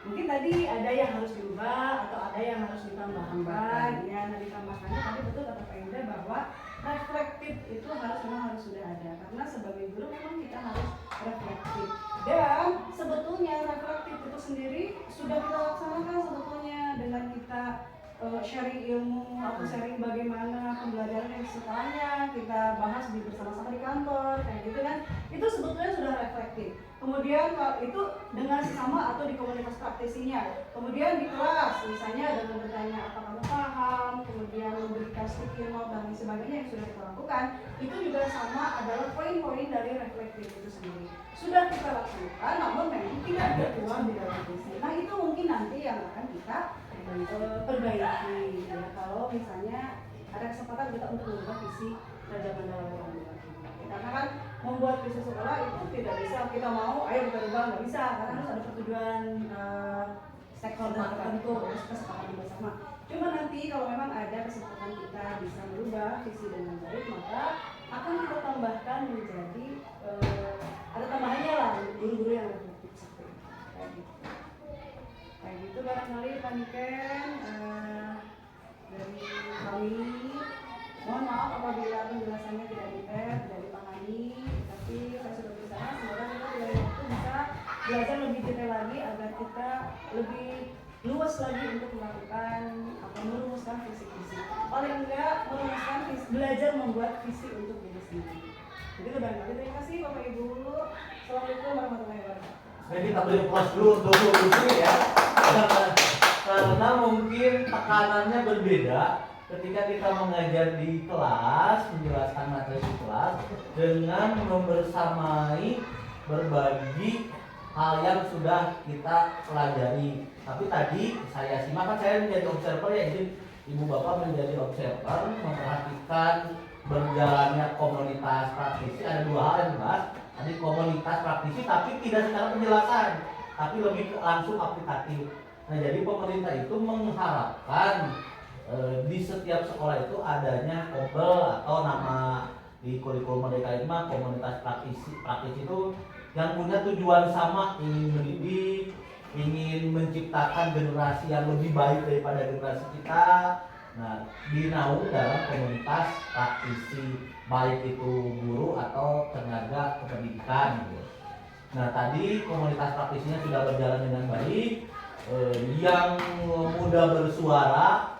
mungkin tadi ada yang harus dirubah atau ada yang harus ditambahkan ya. Nah, ditambahkannya tadi betul kata Pak Indra bahwa reflektif itu memang harus sudah ada, karena sebagai guru memang kita harus reflektif, dan sebetulnya reflektif itu sendiri sudah kita laksanakan sebetulnya dengan kita sharing ilmu atau sharing bagaimana pembelajaran yang setelahnya kita bahas bersama-sama di kantor kayak gitu kan, itu sebetulnya sudah reflektif. Kemudian kalau itu dengan sesama atau di komunitas praktisinya, kemudian di kelas misalnya dengan bertanya apa kamu paham, kemudian memberikan sticky note dan lain sebagainya yang sudah kita lakukan, itu juga sama adalah poin-poin dari reflektif itu sendiri sudah kita lakukan, namun memang tidak tertuang di dalam visi. Nah, itu mungkin nanti yang akan kita perbaiki ya, kalau misalnya ada kesempatan kita untuk mengubah visi Raja Mandala Putra. Karena kan membuat visi sekolah itu tidak bisa kita mau ayo kita ubah, nggak bisa, karena harus ada persetujuan stakeholder tertentu, harus kesepakatan bersama. Cuma nanti kalau memang ada kesempatan kita bisa merubah visi dengan baik, maka akan kita tambahkan menjadi ada tambahannya lah guru-guru yang reflektif seperti itu. Kayak gitu barangkali Pak Niken dari kami. Mohon maaf apabila penjelasannya tidak detail, tidak dipahami, tapi saya sudah berusaha. Semoga kita dari waktu bisa belajar lebih detail lagi agar kita lebih luas lagi untuk melakukan merumuskan visi-visi. Paling enggak merumuskan visi, belajar membuat visi untuk diri sendiri. Jadi barangkali terima kasih Bapak Ibu. Assalamualaikum warahmatullahi wabarakatuh. Jadi kita beri plus dulu untuk ini ya, karena mungkin tekanannya berbeda ketika kita mengajar di kelas, menjelaskan materi di kelas dengan membersamai berbagi hal yang sudah kita pelajari. Tapi tadi saya simak, kan saya menjadi observer ya, jadi ibu bapak menjadi observer, memperhatikan berjalannya komunitas praktisi. Ada dua hal yang dibahas tadi, komunitas praktisi tapi tidak secara penjelasan, tapi lebih langsung aplikatif. Nah, jadi pemerintah itu mengharapkan di setiap sekolah itu adanya KOBEL atau nama di kurikulum Merdeka 5, komunitas praktisi itu yang punya tujuan sama, ingin mendidik, ingin menciptakan generasi yang lebih baik daripada generasi kita. Nah, dinaung dalam komunitas praktisi, baik itu guru atau tenaga kependidikan gitu. Nah, tadi komunitas praktisinya sudah berjalan dengan baik, yang mudah bersuara